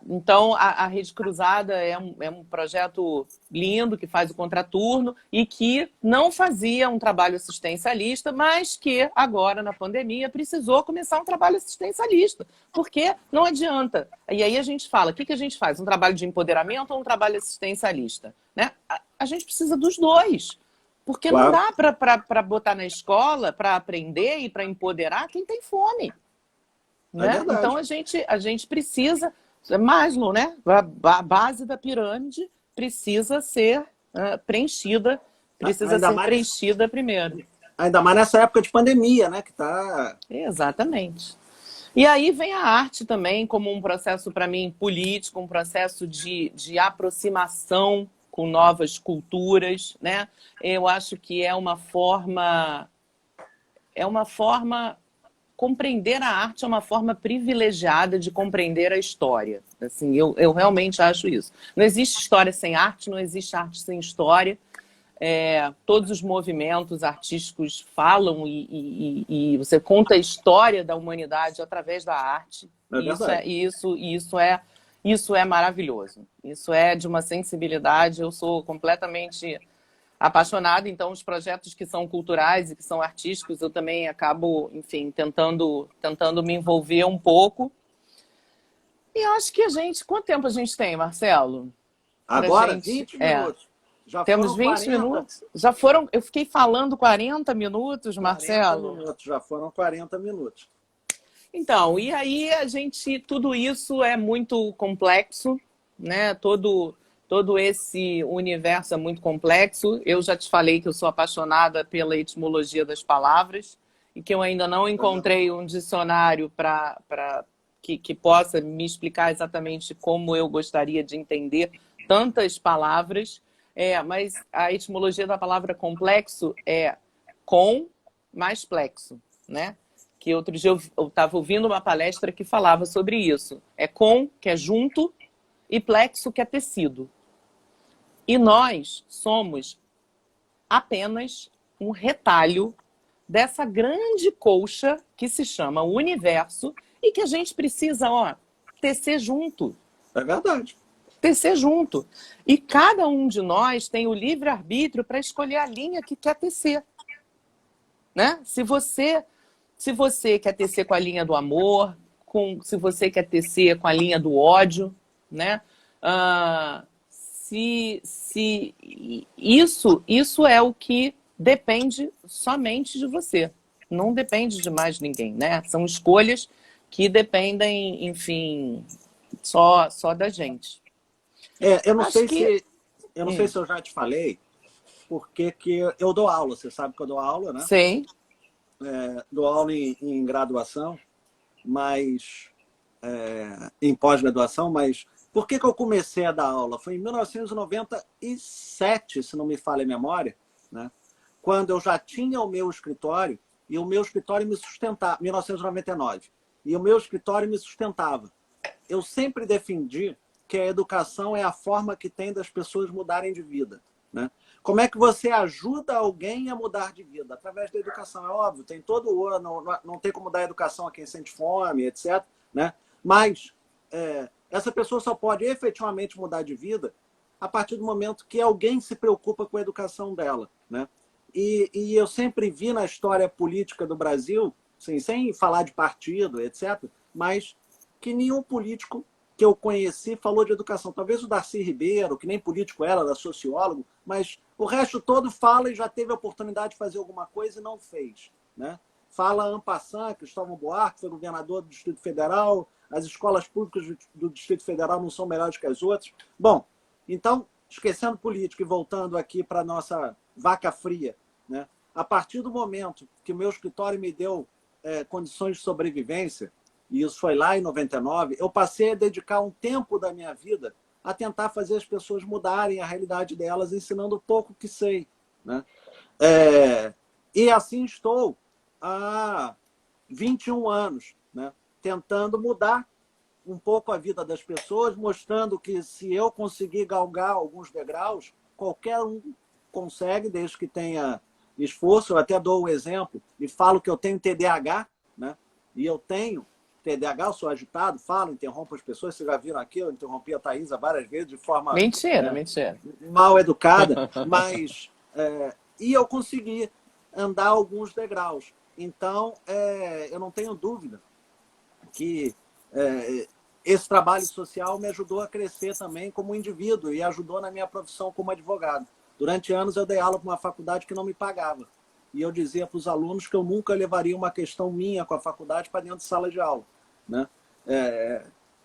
Então, a Rede Cruzada é um projeto lindo que faz o contraturno e que não fazia um trabalho assistencialista, mas que agora, na pandemia, precisou começar um trabalho assistencialista, porque não adianta. E aí a gente fala, o que a gente faz? Um trabalho de empoderamento ou um trabalho assistencialista? Né? A gente precisa dos dois, porque não dá para botar na escola, para aprender e para empoderar quem tem fome. Né? Então a gente precisa, Maslow, né? A base da pirâmide precisa ser preenchida, preenchida primeiro. Ainda mais nessa época de pandemia, né? Que tá... Exatamente. E aí vem a arte também como um processo, para mim, político, um processo de aproximação com novas culturas, né? Eu acho que é uma forma compreender a arte é uma forma privilegiada de compreender a história. Assim, eu realmente acho isso. Não existe história sem arte, não existe arte sem história. Todos os movimentos artísticos falam e você conta a história da humanidade através da arte. Isso Isso é maravilhoso. Isso é de uma sensibilidade. Eu sou completamente apaixonada. Então, os projetos que são culturais e que são artísticos, eu também acabo, enfim, tentando me envolver um pouco. E acho que a gente... Quanto tempo a gente tem, Marcelo? Pra Agora, gente... 20 minutos. Já Temos foram 20 40. minutos? Já foram... Eu fiquei falando 40 minutos, 40 Marcelo? minutos, já foram 40 minutos. Então, e aí a gente... Tudo isso é muito complexo, né? Todo esse universo é muito complexo. Eu já te falei que eu sou apaixonada pela etimologia das palavras e que eu ainda não encontrei um dicionário que possa me explicar exatamente como eu gostaria de entender tantas palavras. Mas a etimologia da palavra complexo é com mais plexo, né? Que outro dia eu estava ouvindo uma palestra que falava sobre isso. É com, que é junto, e plexo, que é tecido. E nós somos apenas um retalho dessa grande colcha que se chama universo e que a gente precisa, tecer junto. É verdade. Tecer junto. E cada um de nós tem o livre-arbítrio para escolher a linha que quer tecer. Né? Se você quer tecer com a linha do amor, se você quer tecer com a linha do ódio, né? Isso é o que depende somente de você. Não depende de mais ninguém, né? São escolhas que dependem, enfim, só da gente. Eu não Acho sei que... se eu já te falei, porque que eu dou aula. Você sabe que eu dou aula, né? Sei. Dou aula em graduação, mas em pós-graduação, mas por que eu comecei a dar aula? Foi em 1997, se não me falha a memória, né? Quando eu já tinha o meu escritório, e o meu escritório me sustentava, 1999, e o meu escritório me sustentava. Eu sempre defendi que a educação é a forma que tem das pessoas mudarem de vida, né? Como é que você ajuda alguém a mudar de vida? Através da educação, é óbvio. Tem todo o ano, não tem como dar educação a quem sente fome, etc., né? Mas essa pessoa só pode efetivamente mudar de vida a partir do momento que alguém se preocupa com a educação dela, né? E eu sempre vi na história política do Brasil, assim, sem falar de partido, etc., mas que nenhum político que eu conheci falou de educação. Talvez o Darcy Ribeiro, que nem político era sociólogo, mas o resto todo fala e já teve a oportunidade de fazer alguma coisa e não fez, né? Fala en passant, Cristóvão Buarque, foi governador do Distrito Federal, as escolas públicas do Distrito Federal não são melhores que as outras. Bom, então, esquecendo política e voltando aqui para a nossa vaca fria, né? A partir do momento que o meu escritório me deu condições de sobrevivência, e isso foi lá em 99, eu passei a dedicar um tempo da minha vida a tentar fazer as pessoas mudarem a realidade delas, ensinando o pouco que sei, né? E assim estou há 21 anos, né? Tentando mudar um pouco a vida das pessoas, mostrando que se eu conseguir galgar alguns degraus, qualquer um consegue, desde que tenha esforço. Eu até dou o exemplo e falo que eu tenho TDAH, né? E eu tenho TDAH, eu sou agitado, falo, interrompo as pessoas. Vocês já viram aqui, eu interrompi a Thaisa várias vezes de forma Mentira. mal educada, mas e eu consegui andar alguns degraus. Então, eu não tenho dúvida que esse trabalho social me ajudou a crescer também como indivíduo e ajudou na minha profissão como advogado. Durante anos eu dei aula para uma faculdade que não me pagava. E eu dizia para os alunos que eu nunca levaria uma questão minha com a faculdade para dentro de sala de aula, né?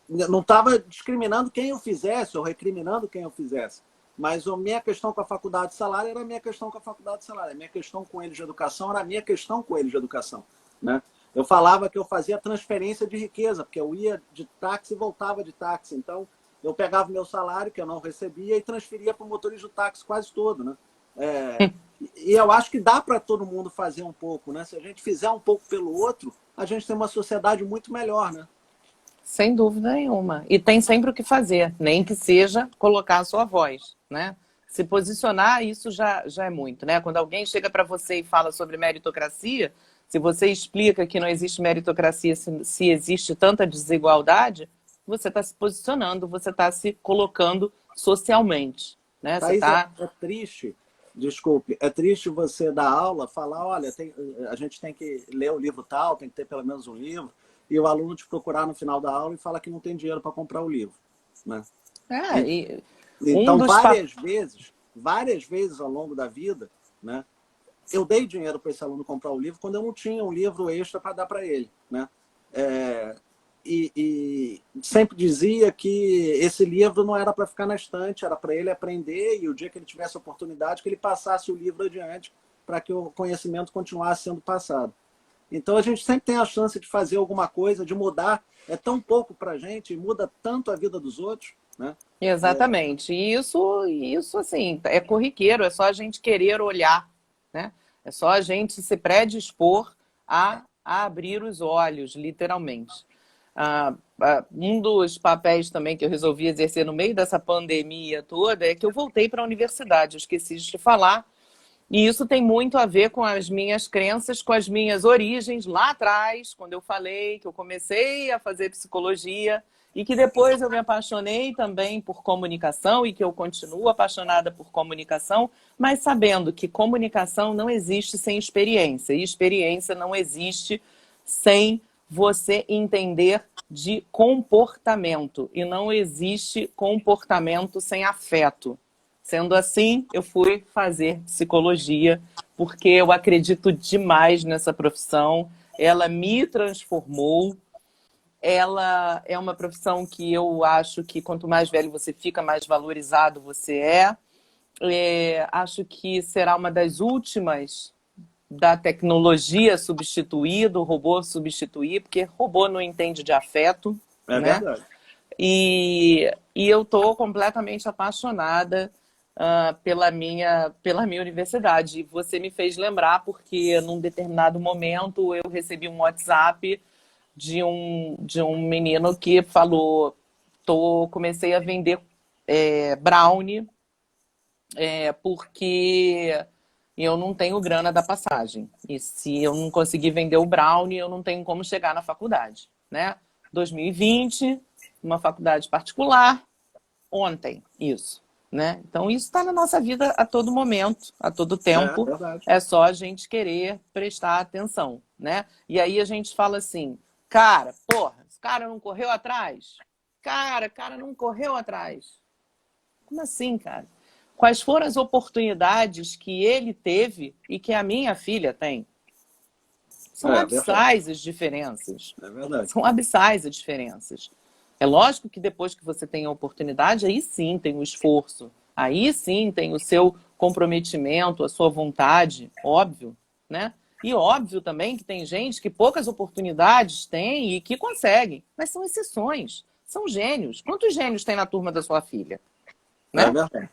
Não estava discriminando quem eu fizesse ou recriminando quem eu fizesse. Mas a minha questão com a faculdade de salário era a minha questão com a faculdade de salário. A minha questão com eles de educação era a minha questão com eles de educação, né? Eu falava que eu fazia transferência de riqueza, porque eu ia de táxi e voltava de táxi. Então, eu pegava o meu salário, que eu não recebia, e transferia para o motorista do táxi quase todo, né? E eu acho que dá para todo mundo fazer um pouco, né? Se a gente fizer um pouco pelo outro, a gente tem uma sociedade muito melhor, né? Sem dúvida nenhuma. E tem sempre o que fazer, nem que seja colocar a sua voz, né? Se posicionar, isso já é muito, né? Quando alguém chega para você e fala sobre meritocracia, se você explica que não existe meritocracia, se existe tanta desigualdade, você está se posicionando, você está se colocando socialmente, né? Você Thaís, tá... é triste, desculpe, é triste você dar aula, falar, olha, a gente tem que ler o livro tal, tem que ter pelo menos um livro, e o aluno te procurar no final da aula e falar que não tem dinheiro para comprar o livro, né? E, e um então, dos várias vezes ao longo da vida, né, eu dei dinheiro para esse aluno comprar o livro quando eu não tinha um livro extra para dar para ele, né? E sempre dizia que esse livro não era para ficar na estante, era para ele aprender e o dia que ele tivesse oportunidade, que ele passasse o livro adiante para que o conhecimento continuasse sendo passado. Então, a gente sempre tem a chance de fazer alguma coisa, de mudar. É tão pouco para a gente e muda tanto a vida dos outros, né? Exatamente. E isso, assim, é corriqueiro, é só a gente querer olhar, né? É só a gente se predispor a abrir os olhos, literalmente. Um dos papéis também que eu resolvi exercer no meio dessa pandemia toda é que eu voltei para a universidade, eu esqueci de te falar, e isso tem muito a ver com as minhas crenças, com as minhas origens lá atrás, quando eu falei que eu comecei a fazer psicologia e que depois eu me apaixonei também por comunicação e que eu continuo apaixonada por comunicação, mas sabendo que comunicação não existe sem experiência e experiência não existe sem você entender de comportamento e não existe comportamento sem afeto. Sendo assim, eu fui fazer psicologia porque eu acredito demais nessa profissão. Ela me transformou. Ela é uma profissão que eu acho que quanto mais velho você fica, mais valorizado você é. Acho que será uma das últimas da tecnologia substituir, do robô substituir, porque robô não entende de afeto, É né? verdade. E eu estou completamente apaixonada pela minha universidade. E você me fez lembrar, porque num determinado momento eu recebi um WhatsApp de um menino que falou: comecei a vender brownie porque eu não tenho grana da passagem. E se eu não conseguir vender o brownie, eu não tenho como chegar na faculdade, né? 2020, uma faculdade particular, ontem, isso, né? Então, isso está na nossa vida a todo momento, a todo É tempo. verdade. É só a gente querer prestar atenção, né? E aí a gente fala assim, cara, porra, esse cara não correu atrás? Cara não correu atrás. Como assim, cara? Quais foram as oportunidades que ele teve e que a minha filha tem? São É verdade. abissais as diferenças. É verdade. São abissais as diferenças. É lógico que depois que você tem a oportunidade, aí sim tem o esforço, aí sim tem o seu comprometimento, a sua vontade, óbvio, né? E óbvio também que tem gente que poucas oportunidades tem e que conseguem, mas são exceções, são gênios. Quantos gênios tem na turma da sua filha? É Né? verdade.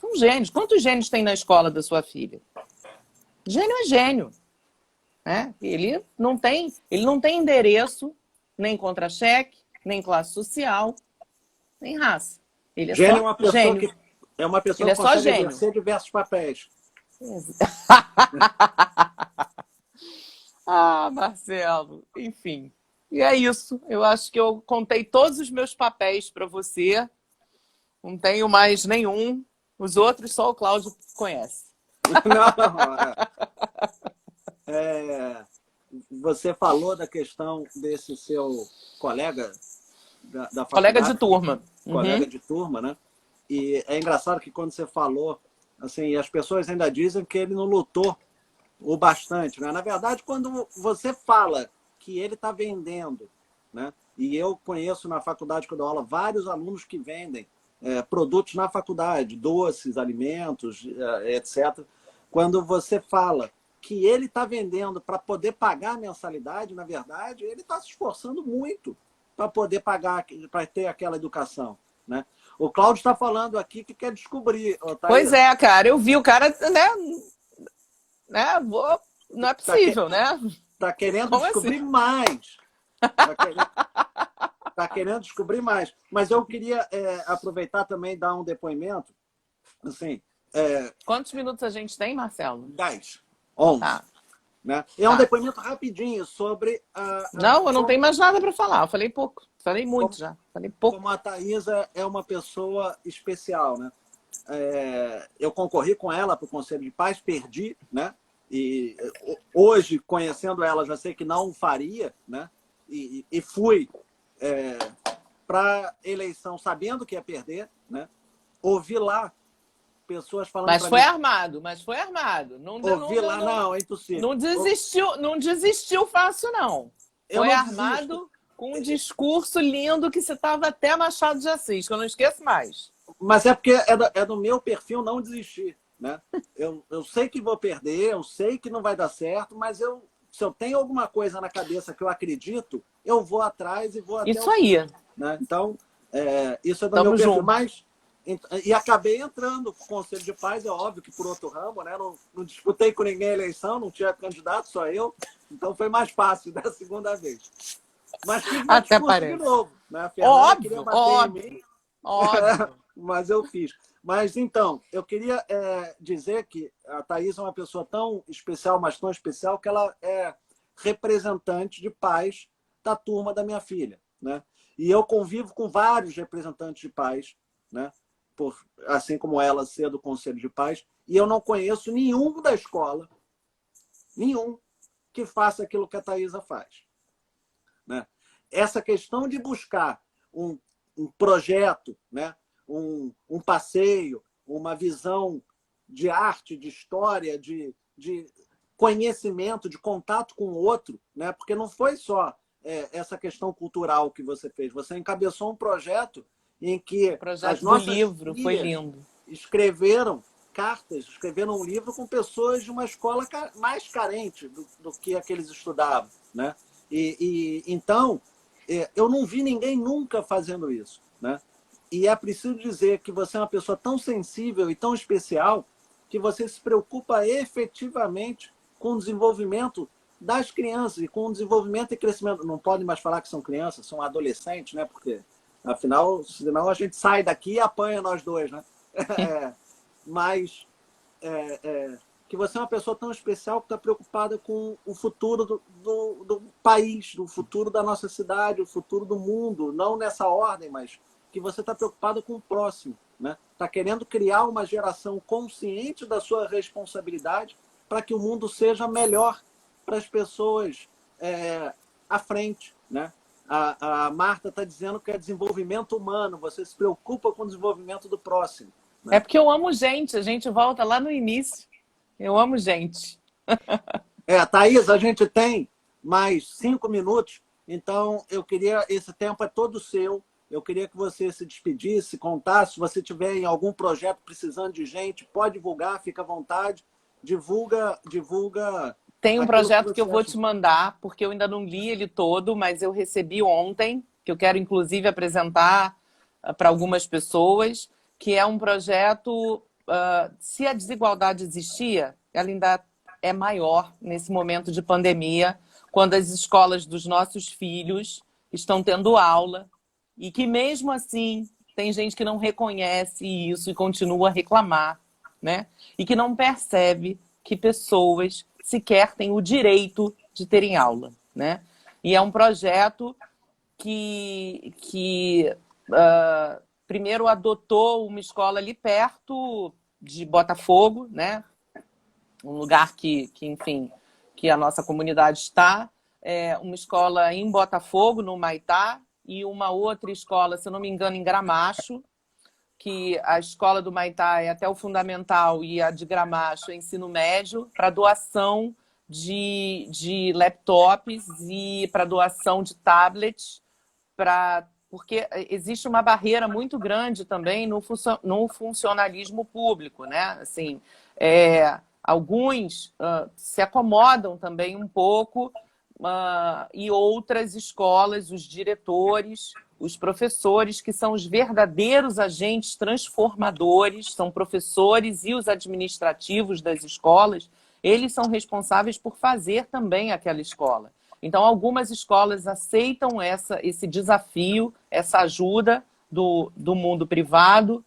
São gênios. Quantos gênios tem na escola da sua filha? Gênio é gênio. Né? Ele não tem endereço, nem contra-cheque, nem classe social, nem raça. Ele é Gênio só gênio. é uma pessoa Ele é que só consegue gênio. exercer diversos papéis. Marcelo, enfim. E é isso. Eu acho que eu contei todos os meus papéis para você. Não tenho mais nenhum. Os outros só o Cláudio conhece. Não, você falou da questão desse seu colega da Colega de faculdade, turma. colega Uhum. de turma, né? E é engraçado que quando você falou, assim, as pessoas ainda dizem que ele não lutou o bastante, né? Na verdade, quando você fala que ele está vendendo, né? E eu conheço na faculdade que eu dou aula vários alunos que vendem produtos na faculdade, doces, alimentos, etc. Quando você fala que ele está vendendo para poder pagar a mensalidade, na verdade, ele está se esforçando muito para poder pagar, para ter aquela educação, né? O Cláudio está falando aqui que quer descobrir, Pois Thaís. é, cara. Eu vi o cara, né? Não é Tá, possível, né? tá querendo Como assim? descobrir mais. Tá querendo, tá querendo descobrir mais. Mas eu queria aproveitar também e dar um depoimento. Assim, Quantos minutos a gente tem, Marcelo? 10, 11. Tá. né? É um Tá. depoimento rapidinho sobre Não, eu não tenho mais nada para falar. Eu falei pouco. Falei muito já. Falei pouco. como a Thaisa é uma pessoa especial, né? Eu concorri com ela para o Conselho de Paz, perdi, né? E hoje, conhecendo ela, já sei que não faria, né? E fui para a eleição sabendo que ia perder, né? Ouvi lá pessoas falando para mim. Mas foi armado. Ouvi lá, não, é impossível. Não desistiu fácil, não. Eu Foi não desisto. armado com um discurso lindo que citava até Machado de Assis, que eu não esqueço mais. Mas é porque é do meu perfil não desistir, né? Eu sei que vou perder, eu sei que não vai dar certo, mas se eu tenho alguma coisa na cabeça que eu acredito, eu vou atrás e vou até Isso aí. né? Então, isso é do Tamo meu perfil. junto. E acabei entrando para o Conselho de Paz, é óbvio que por outro ramo, né? Não disputei com ninguém a eleição, não tinha candidato, só eu. Então foi mais fácil da segunda vez. Mas tive meu Até discurso de parece. novo, né? A Fernanda queria Óbvio, bater em mim, óbvio. mas eu fiz. Mas então, eu queria dizer que a Thaís é uma pessoa tão especial, mas tão especial, que ela é representante de pais da turma da minha filha, né? E eu convivo com vários representantes de pais, né? Assim como ela ser do Conselho de Pais, e eu não conheço nenhum da escola, nenhum, que faça aquilo que a Thaisa faz, né? Essa questão de buscar um projeto, né? um passeio, uma visão de arte, de história, de conhecimento, de contato com o outro, né? Porque não foi só essa questão cultural que você fez. Você encabeçou um projeto em que O projeto as do nossas livro foi filhas lindo. escreveram cartas, escreveram um livro com pessoas de uma escola mais carente do que a que eles estudavam, né? Então, eu não vi ninguém nunca fazendo isso, né? E é preciso dizer que você é uma pessoa tão sensível e tão especial que você se preocupa efetivamente com o desenvolvimento das crianças e com o desenvolvimento e crescimento. Não pode mais falar que são crianças, são adolescentes, né? Porque, afinal, senão a gente sai daqui e apanha nós dois, né? Mas que você é uma pessoa tão especial que está preocupada com o futuro do país, do futuro da nossa cidade, o futuro do mundo, não nessa ordem, mas que você está preocupada com o próximo, né? Está querendo criar uma geração consciente da sua responsabilidade para que o mundo seja melhor para as pessoas à frente, né? A Marta está dizendo que é desenvolvimento humano, você se preocupa com o desenvolvimento do próximo, É né? porque eu amo gente, a gente volta lá no início. Eu amo gente. Thaís, a gente tem mais 5 minutos, então eu queria, esse tempo é todo seu, eu queria que você se despedisse, contasse, se você tiver em algum projeto precisando de gente, pode divulgar, fica à vontade, divulga Tem um aquilo que projeto que eu você vou acha. te mandar, porque eu ainda não li ele todo, mas eu recebi ontem, que eu quero inclusive apresentar para algumas pessoas, que é um projeto, se a desigualdade existia, ela ainda é maior nesse momento de pandemia, quando as escolas dos nossos filhos estão tendo aula, e que mesmo assim tem gente que não reconhece isso e continua a reclamar, né? E que não percebe que pessoas sequer têm o direito de terem aula, né? E é um projeto que primeiro adotou uma escola ali perto de Botafogo, né? Um lugar enfim, que a nossa comunidade está, uma escola em Botafogo, no Maitá, e uma outra escola, se eu não me engano, em Gramacho, que a escola do Maitá é até o fundamental e a de Gramacho é ensino médio, para doação de laptops e para doação de tablets, porque existe uma barreira muito grande também no funcionalismo público, né? Assim, alguns se acomodam também um pouco e outras escolas, os diretores, os professores, que são os verdadeiros agentes transformadores, são professores e os administrativos das escolas, eles são responsáveis por fazer também aquela escola. Então, algumas escolas aceitam esse desafio, essa ajuda do mundo privado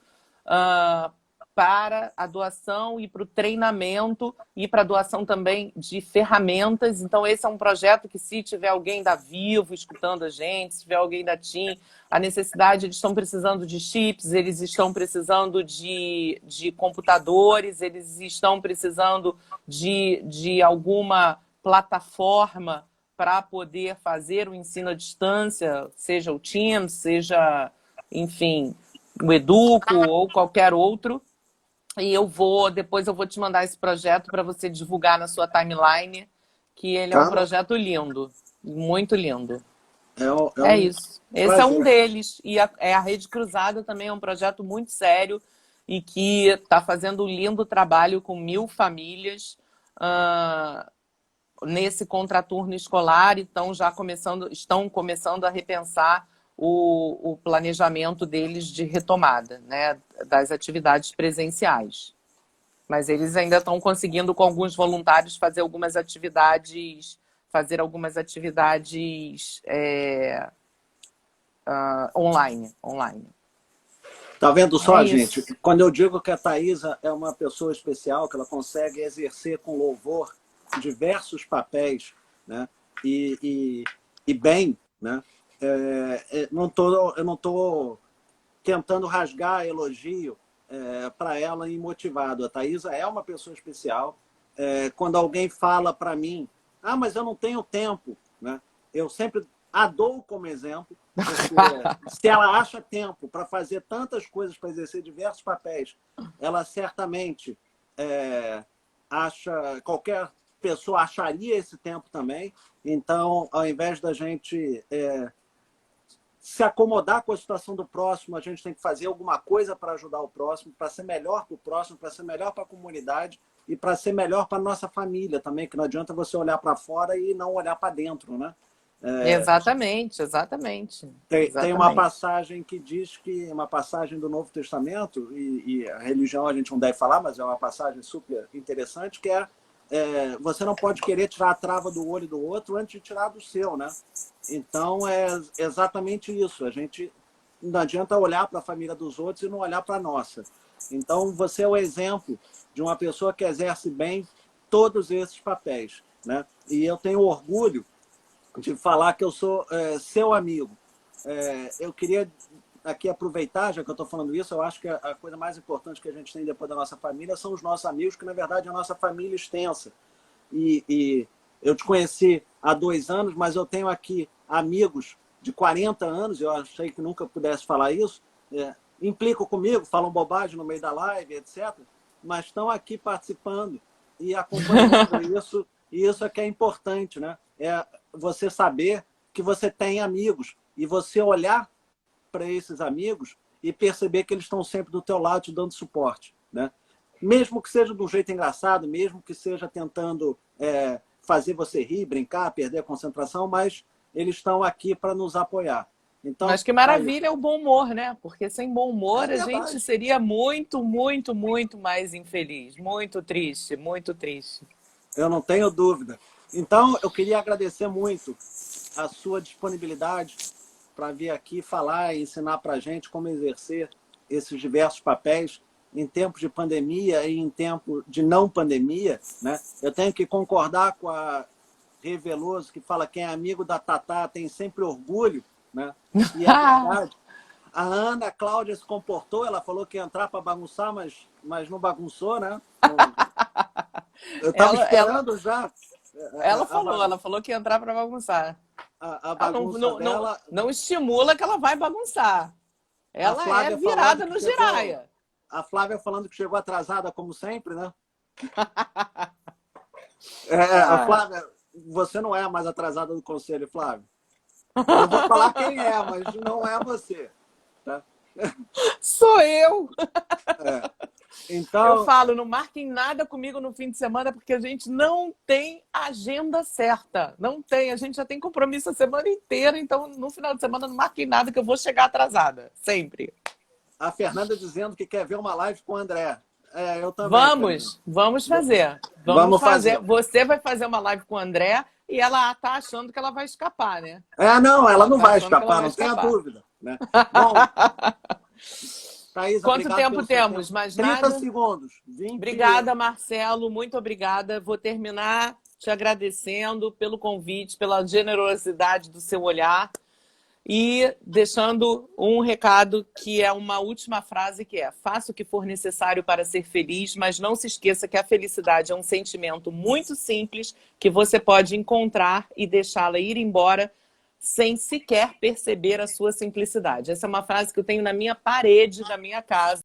para a doação e para o treinamento e para a doação também de ferramentas. Então, esse é um projeto que, se tiver alguém da Vivo escutando a gente, se tiver alguém da TIM, a necessidade, eles estão precisando de chips, eles estão precisando de computadores, eles estão precisando de alguma plataforma para poder fazer o ensino à distância, seja o Teams, seja, enfim, o Educo ou qualquer outro. E depois eu vou te mandar esse projeto para você divulgar na sua timeline, que ele é um projeto lindo, muito lindo. É isso. Esse é um deles. E a Rede Cruzada também é um projeto muito sério e que está fazendo um lindo trabalho com 1000 famílias nesse contraturno escolar. Então, estão começando a repensar o planejamento deles de retomada, né, das atividades presenciais. Mas eles ainda estão conseguindo, com alguns voluntários, fazer algumas atividades online. Tá vendo só, gente? Quando eu digo que a Thaisa é uma pessoa especial, que ela consegue exercer com louvor diversos papéis, né? E bem, né? Eu não estou tentando rasgar elogio para ela e motivado. A Thaisa é uma pessoa especial. Quando alguém fala para mim, mas eu não tenho tempo, né? Eu sempre a dou como exemplo, porque se ela acha tempo para fazer tantas coisas, para exercer diversos papéis, ela certamente qualquer pessoa acharia esse tempo também. Então, ao invés da gente se acomodar com a situação do próximo, a gente tem que fazer alguma coisa para ajudar o próximo, para ser melhor para o próximo, para ser melhor para a comunidade e para ser melhor para a nossa família também, que não adianta você olhar para fora e não olhar para dentro, né? Exatamente. Tem uma passagem que diz que, uma passagem do Novo Testamento, e a religião a gente não deve falar, mas é uma passagem super interessante, que você não pode querer tirar a trava do olho do outro antes de tirar do seu, né? Então, é exatamente isso. A gente não adianta olhar para a família dos outros e não olhar para a nossa. Então, você é o exemplo de uma pessoa que exerce bem todos esses papéis, né? E eu tenho orgulho de falar que eu sou seu amigo. Eu queria aqui aproveitar, já que eu estou falando isso, eu acho que a coisa mais importante que a gente tem depois da nossa família são os nossos amigos, que na verdade é a nossa família extensa. E eu te conheci há 2 anos, mas eu tenho aqui amigos de 40 anos, eu achei que nunca pudesse falar isso, implicam comigo, falam bobagem no meio da live, etc., mas estão aqui participando e acompanhando isso, e isso é que é importante, né? É você saber que você tem amigos e você olhar para esses amigos e perceber que eles estão sempre do teu lado te dando suporte, né? Mesmo que seja de um jeito engraçado, mesmo que seja tentando fazer você rir, brincar, perder a concentração, mas eles estão aqui para nos apoiar. Então, mas que maravilha é o bom humor, né? Porque sem bom humor a gente seria muito, muito, muito mais infeliz. Muito triste, muito triste. Eu não tenho dúvida. Então, eu queria agradecer muito a sua disponibilidade para vir aqui falar e ensinar para a gente como exercer esses diversos papéis em tempos de pandemia e em tempo de não pandemia, né? Eu tenho que concordar com a Rê Veloso, que fala que quem é amigo da Tatá tem sempre orgulho, né? E é verdade. A Ana Cláudia se comportou, ela falou que ia entrar para bagunçar, mas não bagunçou, né? Eu estava esperando já. Ela falou que ia entrar para bagunçar. A bagunça dela... não estimula que ela vai bagunçar. Ela é virada no giraia. A Flávia falando que chegou atrasada, como sempre, né? A Flávia, você não é a mais atrasada do conselho, Flávia. Eu vou falar quem é, mas não é você. Tá? Sou eu! Então, eu falo, não marquem nada comigo no fim de semana, porque a gente não tem agenda certa. Não tem, a gente já tem compromisso a semana inteira, então no final de semana não marquem nada que eu vou chegar atrasada, sempre. A Fernanda dizendo que quer ver uma live com o André. Eu também. Vamos fazer. Vamos fazer. Você vai fazer uma live com o André e ela tá achando que ela vai escapar, né? Não, ela não vai escapar, não tenha dúvida. Né? Bom, Thaisa, Quanto obrigado tempo pelo seu temos? tempo. Mais 30 nada? segundos. 20... Obrigada, Marcelo. Muito obrigada. Vou terminar te agradecendo pelo convite, pela generosidade do seu olhar e deixando um recado que é uma última frase que é: faça o que for necessário para ser feliz, mas não se esqueça que a felicidade é um sentimento muito simples que você pode encontrar e deixá-la ir embora sem sequer perceber a sua simplicidade. Essa é uma frase que eu tenho na minha parede da minha casa.